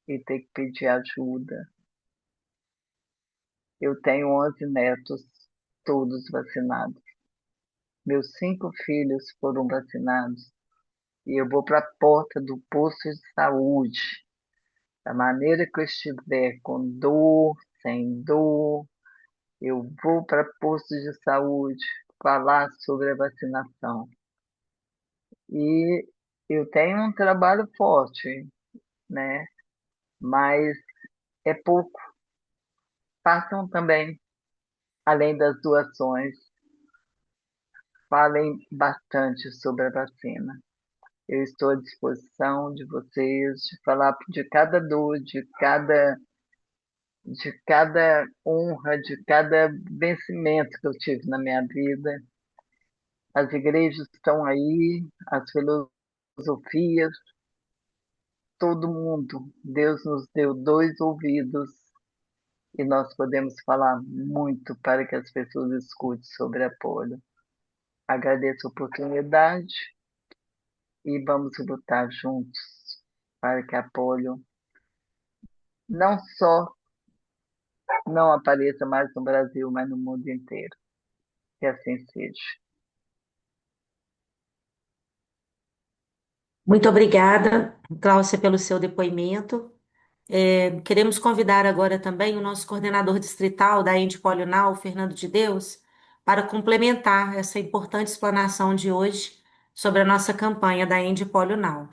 e ter que pedir ajuda. Eu tenho 11 netos, todos vacinados. Meus 5 filhos foram vacinados. E eu vou para a porta do posto de saúde. Da maneira que eu estiver, com dor, sem dor, eu vou para posto de saúde falar sobre a vacinação. E eu tenho um trabalho forte, né? Mas é pouco. Façam também, além das doações, falem bastante sobre a vacina. Eu estou à disposição de vocês, de falar de cada dor, de cada honra, de cada vencimento que eu tive na minha vida. As igrejas estão aí, as filosofias, todo mundo. Deus nos deu 2 ouvidos e nós podemos falar muito para que as pessoas escutem sobre a polio. Agradeço a oportunidade e vamos lutar juntos para que a polio não só não apareça mais no Brasil, mas no mundo inteiro. Que assim seja. Muito obrigada, Cláudia, pelo seu depoimento. Queremos convidar agora também o nosso coordenador distrital da Ende Polio Now, Fernando de Deus, para complementar essa importante explanação de hoje sobre a nossa campanha da Ende Polio Now.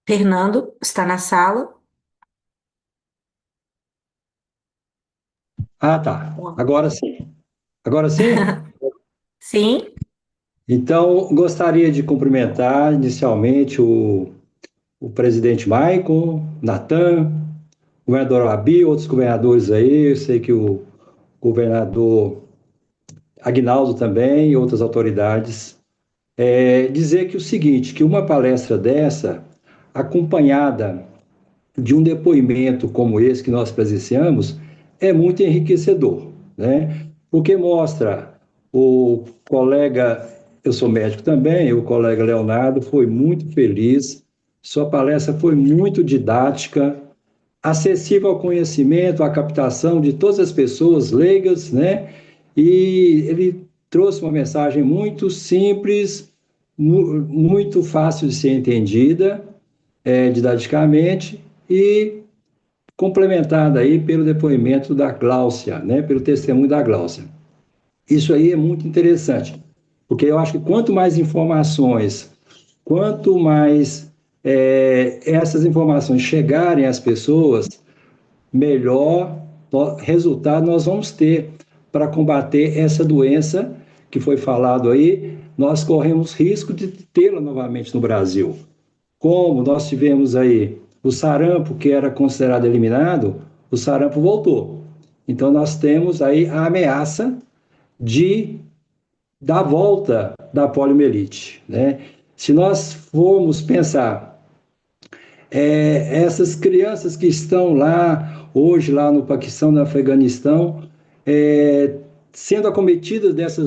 Fernando, está na sala? Ah, tá. Agora sim. Agora sim? Sim. Então, gostaria de cumprimentar inicialmente o presidente Maicon, Natan, o governador Abi, outros governadores aí. Eu sei que o governador Aguinaldo também e outras autoridades. Dizer que o seguinte, que uma palestra dessa, acompanhada de um depoimento como esse que nós presenciamos, é muito enriquecedor, né? Porque mostra o colega, eu sou médico também, o colega Leonardo foi muito feliz, sua palestra foi muito didática, acessível ao conhecimento, à captação de todas as pessoas leigas, né? E ele trouxe uma mensagem muito simples, muito fácil de ser entendida, didaticamente, e complementada aí pelo depoimento da Gláucia, né? Pelo testemunho da Gláucia. Isso aí é muito interessante, porque eu acho que quanto mais informações, quanto mais essas informações chegarem às pessoas, melhor resultado nós vamos ter para combater essa doença que foi falado aí. Nós corremos risco de tê-la novamente no Brasil. Como nós tivemos aí o sarampo, que era considerado eliminado, o sarampo voltou. Então, nós temos aí a ameaça da volta da poliomielite, né? Se nós formos pensar, essas crianças que estão lá, hoje, lá no Paquistão, no Afeganistão, sendo acometidas dessa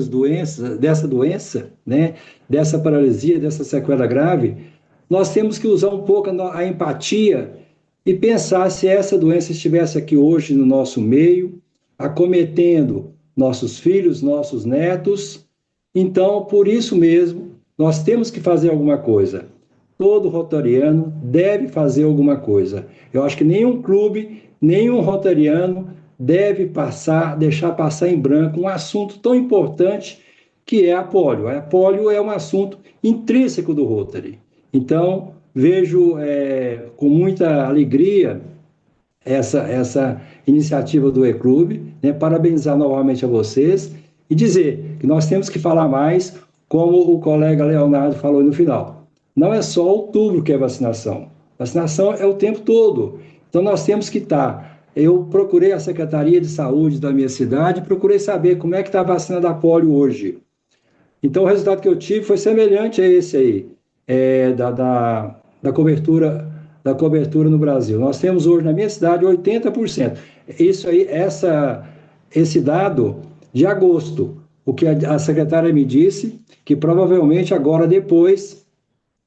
doença, né? Dessa paralisia, dessa sequela grave, nós temos que usar um pouco a empatia e pensar se essa doença estivesse aqui hoje no nosso meio, acometendo nossos filhos, nossos netos. Então, por isso mesmo, nós temos que fazer alguma coisa. Todo rotariano deve fazer alguma coisa. Eu acho que nenhum clube, nenhum rotariano deve deixar passar em branco um assunto tão importante que é a polio. A polio é um assunto intrínseco do Rotary. Então, vejo com muita alegria essa iniciativa do E-Clube, né? Parabenizar novamente a vocês e dizer que nós temos que falar mais, como o colega Leonardo falou no final. Não é só outubro que é vacinação. Vacinação é o tempo todo. Então nós temos que estar. Eu procurei a Secretaria de Saúde da minha cidade, procurei saber como é que está a vacina da polio hoje. Então, o resultado que eu tive foi semelhante a esse aí, da cobertura no Brasil. Nós temos hoje na minha cidade 80%. Isso aí, esse dado de agosto, o que a secretária me disse, que provavelmente agora, depois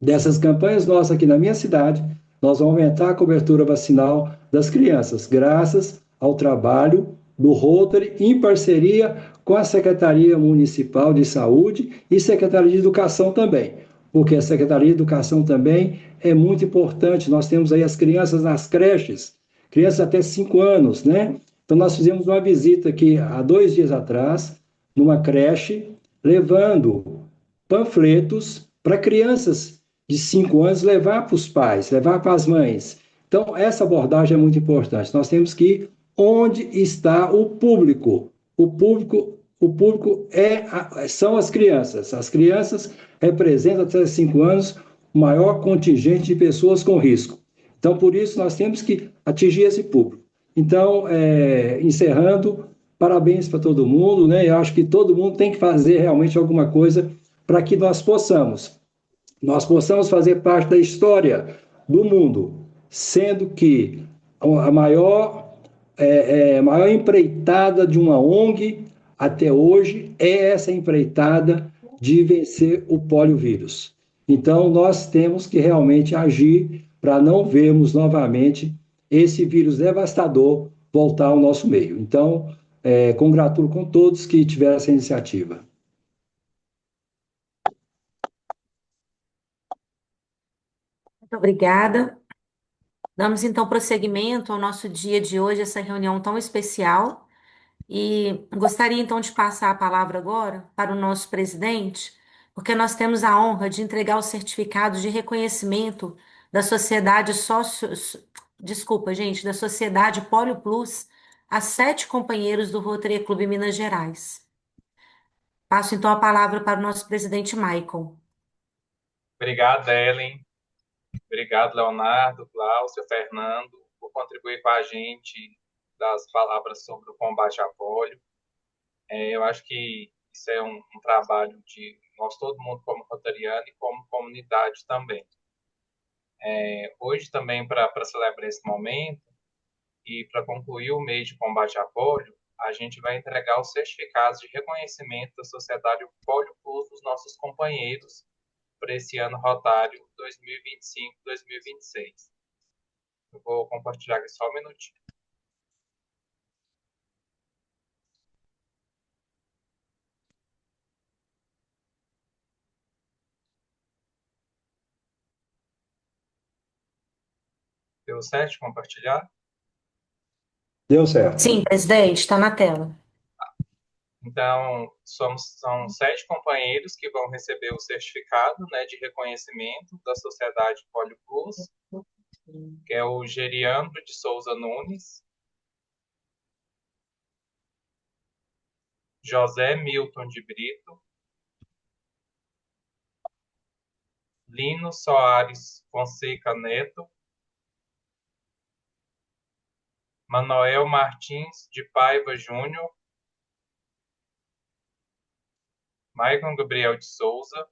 dessas campanhas nossas aqui na minha cidade, nós vamos aumentar a cobertura vacinal das crianças, graças ao trabalho do Rotary em parceria com a Secretaria Municipal de Saúde e Secretaria de Educação também, porque a Secretaria de Educação também é muito importante. Nós temos aí as crianças nas creches, crianças até 5 anos, né? Então, nós fizemos uma visita aqui há 2 dias atrás, numa creche, levando panfletos para crianças de 5 anos levar para os pais, levar para as mães. Então, essa abordagem é muito importante. Nós temos que ir onde está o público. São as crianças. As crianças representam até 5 anos o maior contingente de pessoas com risco. Então, por isso, nós temos que atingir esse público. Então, encerrando, parabéns para todo mundo, né? Eu acho que todo mundo tem que fazer realmente alguma coisa para que nós possamos fazer parte da história do mundo, sendo que a maior empreitada de uma ONG até hoje é essa empreitada de vencer o poliovírus. Então, nós temos que realmente agir para não vermos novamente esse vírus devastador voltar ao nosso meio. Então, congratulo com todos que tiveram essa iniciativa. Muito obrigada. Damos então prosseguimento ao nosso dia de hoje, essa reunião tão especial. E gostaria então de passar a palavra agora para o nosso presidente, porque nós temos a honra de entregar o certificado de reconhecimento da Sociedade Desculpa, gente, da Sociedade Polio Plus a 7 companheiros do Rotary Clube Minas Gerais. Passo então a palavra para o nosso presidente Michael. Obrigado, Ellen. Obrigado, Leonardo, Cláudio, Fernando, por contribuir com a gente das palavras sobre o combate à polio. Eu acho que isso é um trabalho de nós, todo mundo, como rotariano e como comunidade também. Hoje também, para celebrar esse momento e para concluir o mês de combate à polio, a gente vai entregar os certificados de reconhecimento da Sociedade Polio Plus dos nossos companheiros para esse ano rotário 2025-2026. Eu vou compartilhar aqui só um minutinho. Deu certo de compartilhar? Deu certo. Sim, presidente, está na tela. Então, são 7 companheiros que vão receber o certificado, né, de reconhecimento da Sociedade Polio Plus, que é o Geriandro de Souza Nunes, José Milton de Brito, Lino Soares Fonseca Neto, Manoel Martins de Paiva Júnior, Maicon Gabriel de Souza,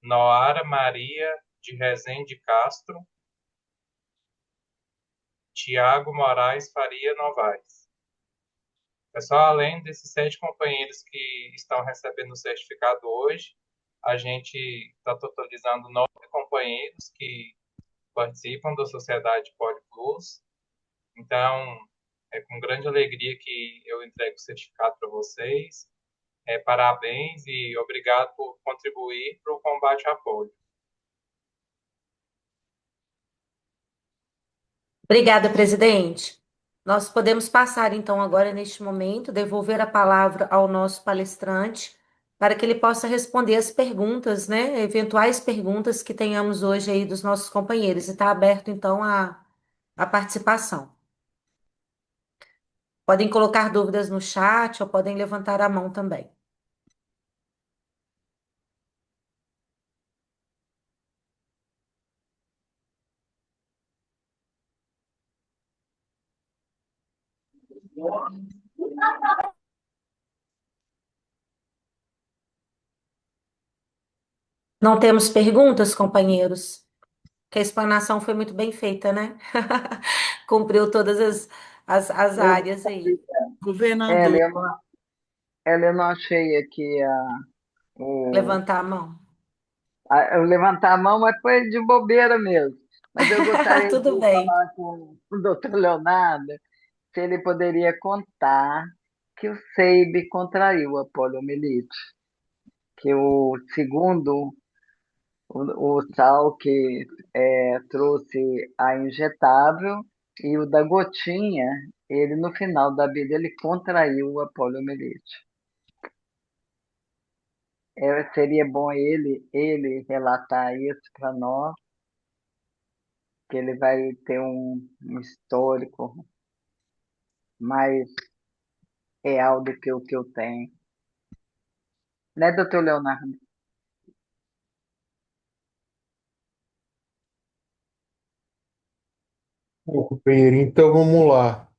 Noara Maria de Rezende Castro, Tiago Moraes Faria Novaes. Pessoal, além desses 7 companheiros que estão recebendo o certificado hoje, a gente está totalizando 9 companheiros que participam da Sociedade PoliPlus. Então, é com grande alegria que eu entrego o certificado para vocês. Parabéns e obrigado por contribuir para o combate à polio. Obrigada, presidente. Nós podemos passar, então, agora, neste momento, devolver a palavra ao nosso palestrante para que ele possa responder as perguntas, né? Eventuais perguntas que tenhamos hoje aí dos nossos companheiros. E está aberto, então, a participação. Podem colocar dúvidas no chat ou podem levantar a mão também. Não temos perguntas, companheiros? Que a explanação foi muito bem feita, né? Cumpriu todas as Eu, áreas aí. Governador, Ela, eu não achei aqui o, Levantar a mão. eu levantar a mão, mas foi de bobeira mesmo. Mas eu gostaria Tudo de bem. falar com o doutor Leonardo se ele poderia contar que o SEIB contraiu a poliomielite, que o segundo, o sal que trouxe a injetável e o da gotinha, ele no final da vida ele contraiu a poliomielite. Seria bom ele relatar isso para nós, que ele vai ter um histórico mais real do que o que eu tenho. Né, doutor Leonardo? bom, companheiro, então vamos lá.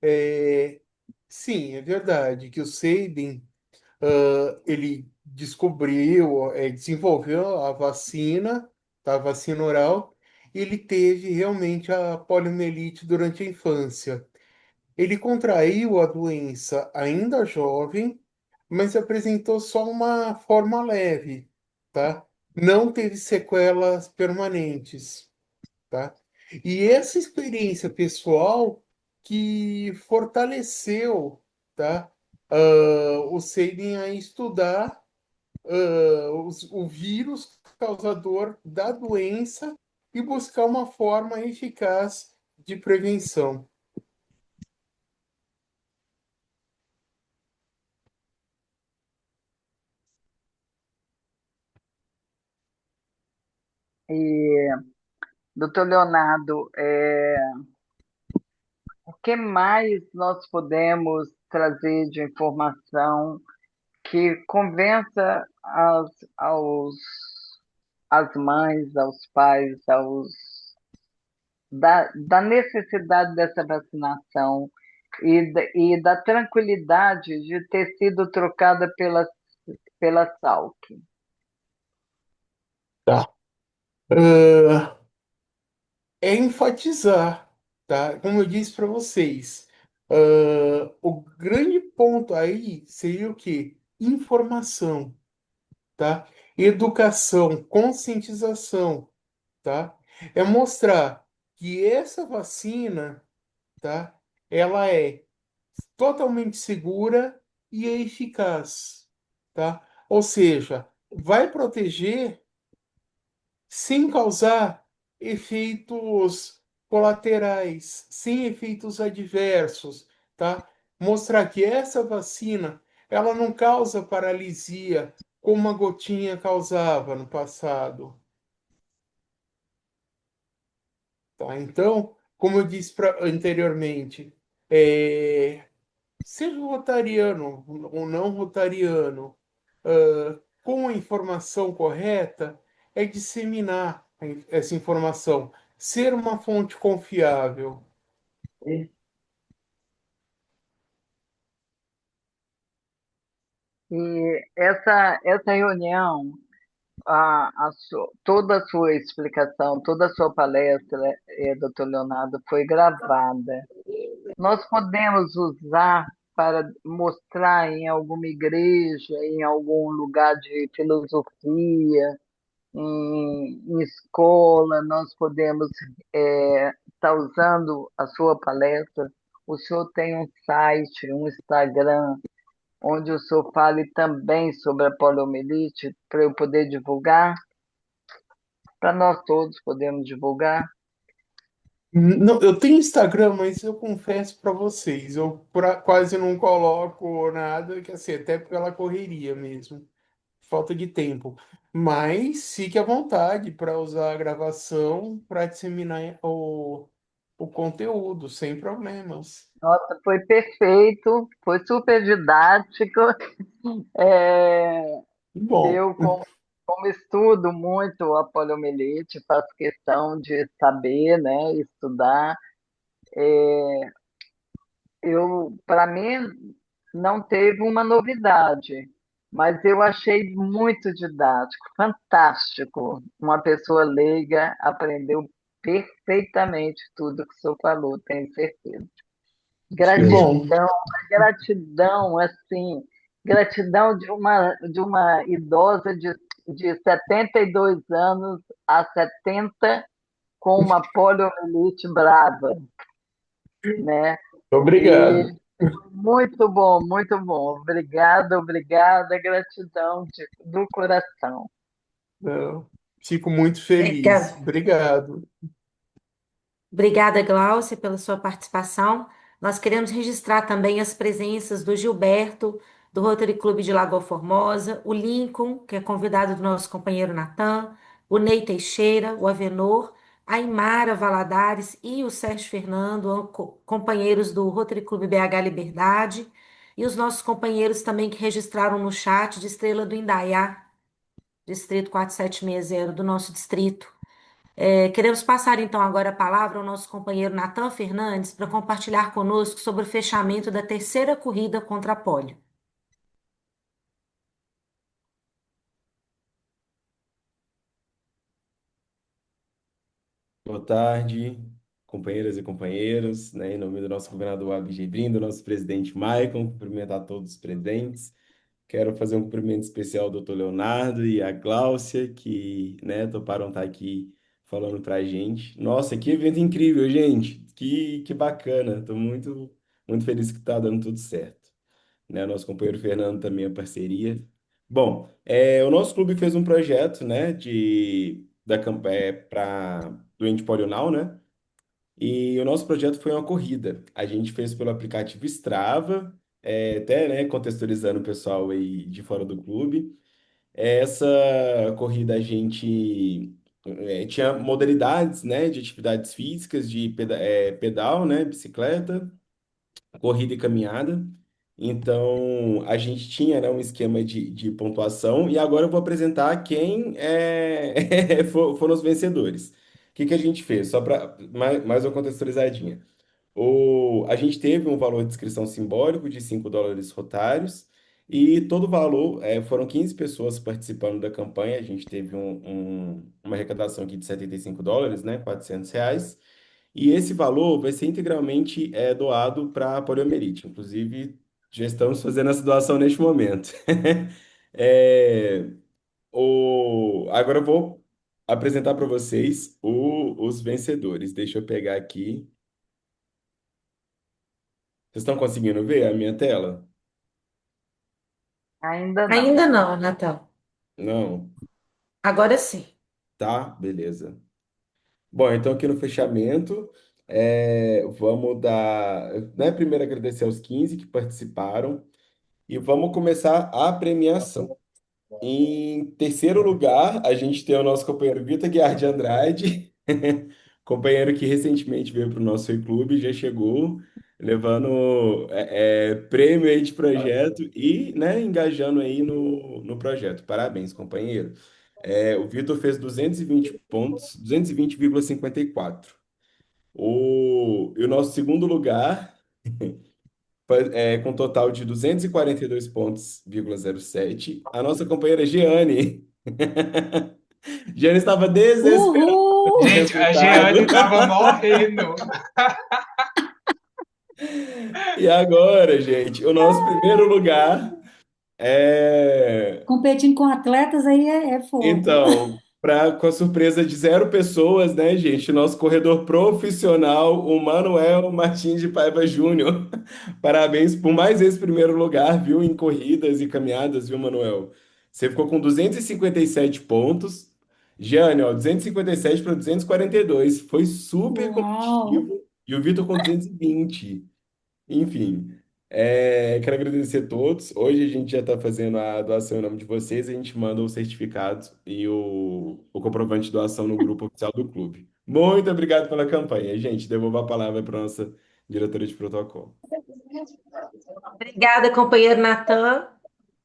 É, sim, é verdade que o Sabin ele descobriu, desenvolveu a vacina, tá, a vacina oral, e ele teve realmente a poliomielite durante a infância. Ele contraiu a doença ainda jovem, mas apresentou só uma forma leve, tá? Não teve sequelas permanentes, tá? E essa experiência pessoal que fortaleceu, tá? O Sabin a estudar o vírus causador da doença e buscar uma forma eficaz de prevenção. E, doutor Leonardo, o que mais nós podemos trazer de informação que convença as mães, aos pais, da necessidade dessa vacinação e da tranquilidade de ter sido trocada pela Salk? Tá. É enfatizar, tá? Como eu disse para vocês, o grande ponto aí seria o quê? Informação, tá? Educação, conscientização, tá? É mostrar que essa vacina, tá? Ela é totalmente segura e é eficaz, tá? Ou seja, vai proteger sem causar efeitos colaterais, sem efeitos adversos, tá? Mostrar que essa vacina, ela não causa paralisia como a gotinha causava no passado, tá? Então, como eu disse anteriormente, seja rotariano ou não rotariano, com a informação correta, é disseminar essa informação, ser uma fonte confiável. E essa reunião, toda a sua explicação, toda a sua palestra, doutor Leonardo, foi gravada. Nós podemos usar para mostrar em alguma igreja, em algum lugar de filosofia, em escola, nós podemos estar usando a sua palestra. O senhor tem um site, um Instagram, onde o senhor fale também sobre a poliomielite, para eu poder divulgar, para nós todos podermos divulgar. Não, eu tenho Instagram, mas eu confesso para vocês, quase não coloco nada, que assim, até pela correria mesmo, falta de tempo. Mas fique à vontade para usar a gravação para disseminar o conteúdo, sem problemas. Nossa, foi perfeito, foi super didático. É, Bom, eu, como estudo muito a poliomielite, faço questão de saber, né, estudar. Para mim, não teve uma novidade, mas eu achei muito didático, fantástico. Uma pessoa leiga aprendeu perfeitamente tudo que o senhor falou, tenho certeza. que bom. Gratidão, gratidão, assim, gratidão de uma idosa de 72 anos a 70 com uma poliomielite brava, né? E Obrigado. muito bom, muito bom. Obrigada, obrigada, gratidão do coração. Não, fico muito feliz. Legal. Obrigado. Obrigada, Glaucia, pela sua participação. Nós queremos registrar também as presenças do Gilberto, do Rotary Clube de Lagoa Formosa, o Lincoln, que é convidado do nosso companheiro Natan, o Ney Teixeira, o Avenor, a Imara Valadares e o Sérgio Fernando, companheiros do Rotary Clube BH Liberdade, e os nossos companheiros também que registraram no chat de Estrela do Indaiá, distrito 4760 do nosso distrito. Queremos passar então agora a palavra ao nosso companheiro Natan Fernandes para compartilhar conosco sobre o fechamento da terceira corrida contra a polio. Boa tarde, companheiras e companheiros, né? Em nome do nosso governador Abigei Brindo, nosso presidente Maicon, cumprimentar todos os presentes. Quero fazer um cumprimento especial ao doutor Leonardo e à Gláucia, que, né, toparam estar aqui falando para a gente. Nossa, que evento incrível, gente! Que bacana! Estou muito feliz que está dando tudo certo. Né? Nosso companheiro Fernando também é parceria. Bom, o nosso clube fez um projeto, né, para doente polional, né? E o nosso projeto foi uma corrida. A gente fez pelo aplicativo Strava, até, né, contextualizando o pessoal aí de fora do clube. Essa corrida a gente tinha modalidades, né, de atividades físicas, de pedal, né, bicicleta, corrida e caminhada. Então, a gente tinha, né, um esquema de pontuação e agora eu vou apresentar quem foram os vencedores. O que que a gente fez? Só para mais uma contextualizadinha. A gente teve um valor de inscrição simbólico de US$ 5 rotários e todo o valor, foram 15 pessoas participando da campanha, a gente teve uma arrecadação aqui de US$ 75, né, R$ 400, e esse valor vai ser integralmente doado para a poliomielite. Inclusive, já estamos fazendo essa doação neste momento. É, agora eu vou apresentar para vocês os vencedores. Deixa eu pegar aqui. Vocês estão conseguindo ver a minha tela? Ainda não. Ainda não, Natan. Não? Agora sim. Tá, beleza. Bom, então aqui no fechamento, vamos dar, né, primeiro agradecer aos 15 que participaram e vamos começar a premiação. Em terceiro lugar, a gente tem o nosso companheiro Vitor Guiar de Andrade, companheiro que recentemente veio para o nosso clube, já chegou levando prêmio aí de projeto e, né, engajando aí no projeto. Parabéns, companheiro. O Vitor fez 220 pontos, 220,54. E o nosso segundo lugar, com um total de 242 pontos,07, a nossa companheira Giane. Giane estava desesperada com Uhul! esse Gente, a Jeane resultado. tava morrendo. E agora, gente, o nosso primeiro lugar é. Competindo com atletas aí é fogo. Então, com a surpresa de 0 pessoas, né, gente? Nosso corredor profissional, o Manuel Martins de Paiva Júnior. Parabéns por mais esse primeiro lugar, viu? Em corridas e caminhadas, viu, Manuel? Você ficou com 257 pontos. Jane, ó, 257 para 242. Foi super Uau! competitivo. E o Vitor com 220. Enfim, quero agradecer a todos. Hoje a gente já está fazendo a doação em nome de vocês. A gente manda o certificado e o comprovante de doação no grupo oficial do clube. Muito obrigado pela campanha, gente. Devolvo a palavra para a nossa diretora de protocolo. Obrigada, companheiro Natan.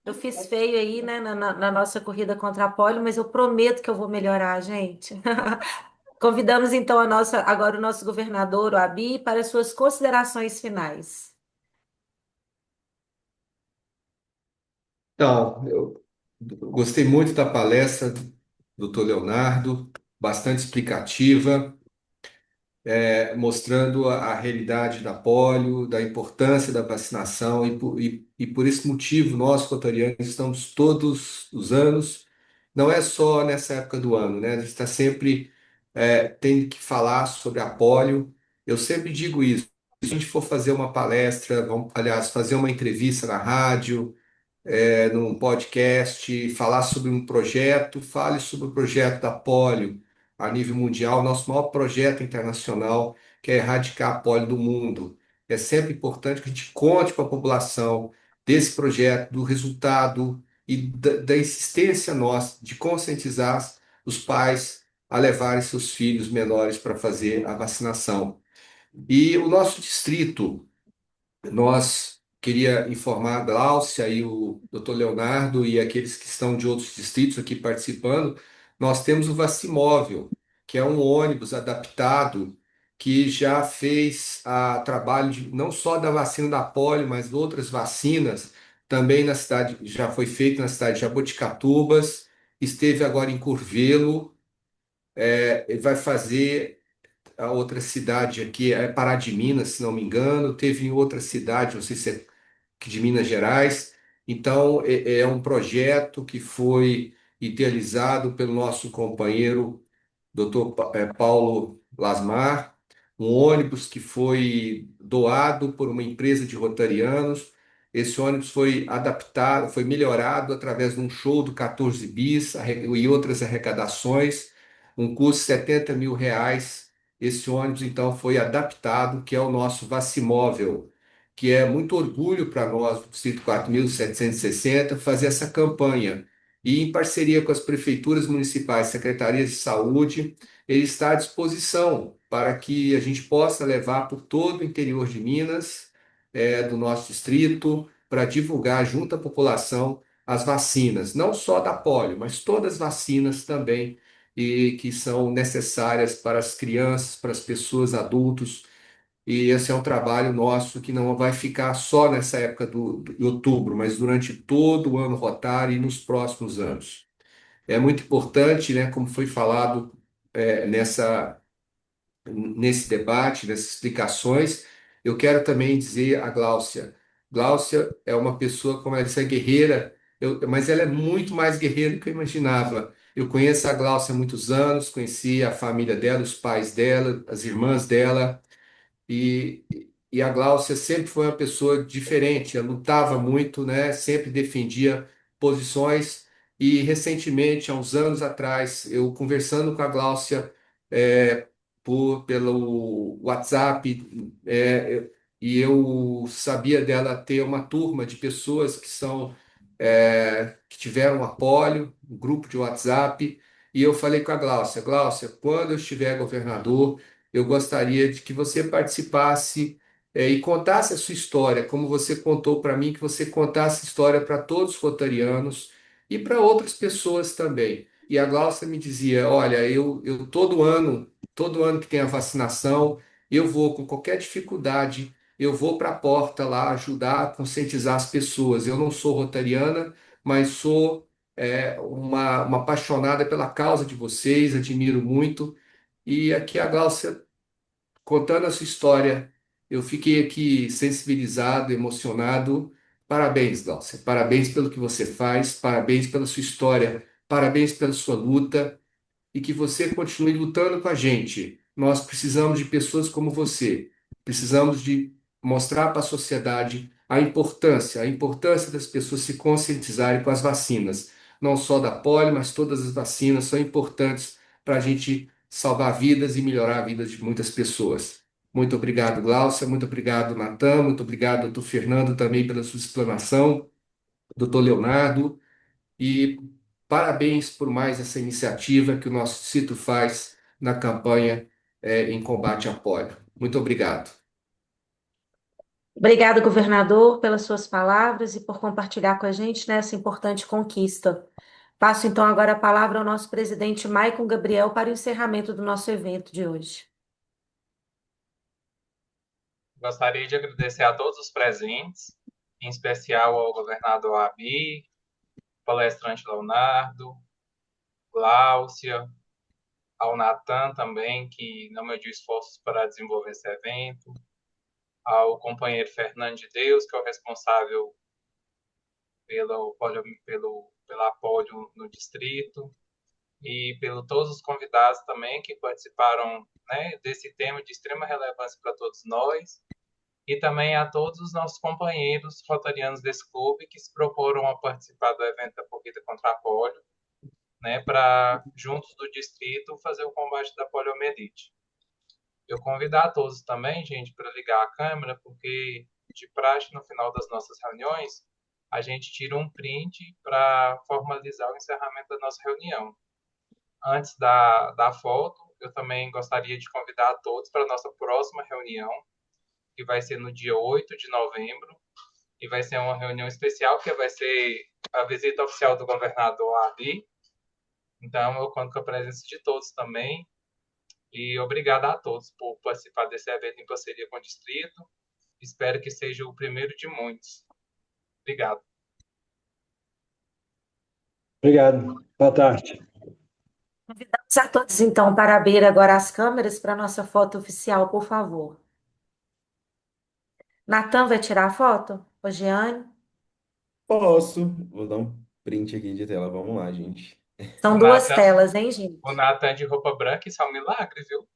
Eu fiz feio aí, né, na nossa corrida contra a polio, mas eu prometo que eu vou melhorar, gente. Convidamos então agora o nosso governador, o Abi, para suas considerações finais. Então, eu gostei muito da palestra do Dr. Leonardo, bastante explicativa, mostrando a realidade da polio, da importância da vacinação, e por esse motivo, nós, rotarianos, estamos todos os anos, não é só nessa época do ano, né? A gente está sempre tendo que falar sobre a polio. Eu sempre digo isso. Se a gente for fazer uma palestra, vamos, aliás, fazer uma entrevista na rádio, num podcast, falar sobre um projeto, fale sobre o projeto da polio a nível mundial, nosso maior projeto internacional, que é erradicar a polio do mundo. É sempre importante que a gente conte para a população desse projeto, do resultado e da insistência nossa de conscientizar os pais a levarem seus filhos menores para fazer a vacinação. E o nosso distrito, nós queria informar a Gláucia e o Dr. Leonardo e aqueles que estão de outros distritos aqui participando, nós temos o Vacimóvel, que é um ônibus adaptado que já fez trabalho não só da vacina da polio, mas outras vacinas, também na cidade, já foi feito na cidade de Jaboticatubas, esteve agora em Curvelo, ele vai fazer a outra cidade aqui, é Pará de Minas, se não me engano, teve em outra cidade, não sei se é que de Minas Gerais. Então, é um projeto que foi idealizado pelo nosso companheiro Dr. Paulo Lasmar, um ônibus que foi doado por uma empresa de rotarianos. Esse ônibus foi adaptado, foi melhorado através de um show do 14 bis e outras arrecadações, um custo de R$ 70.000. Esse ônibus, então, foi adaptado, que é o nosso Vacimóvel, que é muito orgulho para nós, do Distrito 4.760 fazer essa campanha. E em parceria com as prefeituras municipais, secretarias de saúde, ele está à disposição para que a gente possa levar por todo o interior de Minas, do nosso distrito, para divulgar junto à população as vacinas, não só da polio, mas todas as vacinas também, e que são necessárias para as crianças, para as pessoas adultos. E esse é um trabalho nosso que não vai ficar só nessa época de outubro, mas durante todo o ano rotário e nos próximos anos. É muito importante, né, como foi falado nesse debate, nessas explicações. Eu quero também dizer a Gláucia. Gláucia é uma pessoa, como ela disse, é guerreira, mas ela é muito mais guerreira do que eu imaginava. Eu conheço a Gláucia há muitos anos, conheci a família dela, os pais dela, as irmãs dela. E, e a Gláucia sempre foi uma pessoa diferente, ela lutava muito, né? Sempre defendia posições. E recentemente, há uns anos atrás, eu conversando com a Gláucia pelo WhatsApp, e eu sabia dela ter uma turma de pessoas que tiveram apoio, um grupo de WhatsApp, e eu falei com a Gláucia, Gláucia, quando eu estiver governador, eu gostaria de que você participasse, e contasse a sua história, como você contou para mim, que você contasse a história para todos os rotarianos e para outras pessoas também. E a Glaucia me dizia: olha, eu todo ano que tem a vacinação, eu vou com qualquer dificuldade, eu vou para a porta lá ajudar a conscientizar as pessoas. Eu não sou rotariana, mas sou uma apaixonada pela causa de vocês, admiro muito. E aqui a Gláucia contando a sua história Eu fiquei aqui sensibilizado, emocionado. Parabéns, Glaucia. Parabéns pelo que você faz, parabéns pela sua história, parabéns pela sua luta e que você continue lutando com a gente. Nós precisamos de pessoas como você. Precisamos de mostrar para a sociedade a importância das pessoas se conscientizarem com as vacinas. Não só da polio, mas todas as vacinas são importantes para a gente salvar vidas e melhorar a vida de muitas pessoas. Muito obrigado, Gláucia. Muito obrigado, Natan. Muito obrigado, doutor Fernando, também pela sua explanação. Doutor Leonardo. E parabéns por mais essa iniciativa que o nosso distrito faz na campanha em combate à polio. Muito obrigado. Obrigado, governador, pelas suas palavras e por compartilhar com a gente nessa importante conquista. Passo então agora a palavra ao nosso presidente Maicon Gabriel para o encerramento do nosso evento de hoje. Gostaria de agradecer a todos os presentes, em especial ao governador Abi, palestrante Leonardo, Gláucia, ao Natan também, que não mediu esforços para desenvolver esse evento, ao companheiro Fernando de Deus, que é o responsável pelo apoio no distrito, e pelo todos os convidados também que participaram, né, desse tema de extrema relevância para todos nós, e também a todos os nossos companheiros rotarianos desse clube que se proporam a participar do evento da Corrida contra a Polio, né, para, juntos do distrito, fazer o combate da poliomielite. Eu convidar a todos também, gente, para ligar a câmera, porque de praxe, no final das nossas reuniões, a gente tira um print para formalizar o encerramento da nossa reunião. Antes da foto, eu também gostaria de convidar a todos para a nossa próxima reunião, que vai ser no dia 8 de novembro, e vai ser uma reunião especial, que vai ser a visita oficial do governador Ali. Então, eu conto com a presença de todos também, e obrigado a todos por participar desse evento em parceria com o Distrito. Espero que seja o primeiro de muitos. Obrigado. Obrigado. Boa tarde. Convidamos a todos, então, para abrir agora as câmeras para a nossa foto oficial, por favor. Natan vai tirar a foto? Ô, Giane? Posso. Vou dar um print aqui de tela. Vamos lá, gente. São duas telas, hein, gente? O Natan de roupa branca, isso é um milagre, viu?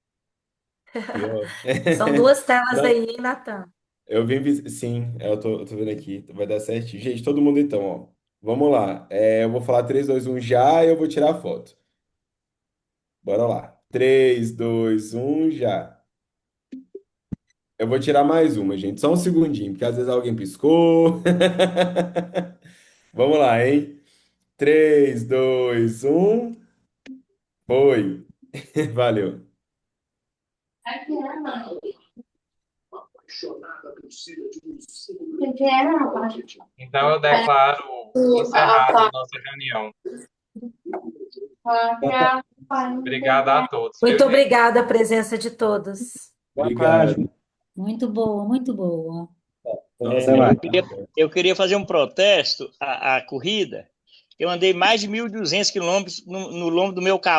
São duas telas Não, aí, Natan. eu vim. Sim, eu tô vendo aqui. Vai dar certinho. Gente, todo mundo então, ó. Vamos lá. Eu vou falar 3, 2, 1 já e eu vou tirar a foto. Bora lá. 3, 2, 1 já. Eu vou tirar mais uma, gente. Só um segundinho, porque às vezes alguém piscou. Vamos lá, hein? 3, 2, 1. Foi. Valeu. Então, eu declaro encerrada a nossa reunião. Obrigado a todos. Muito obrigada a presença de todos. Obrigado. Muito boa, muito boa. Até mais. Eu queria fazer um protesto à corrida. Eu andei mais de 1.200 quilômetros no lombo do meu cavalo.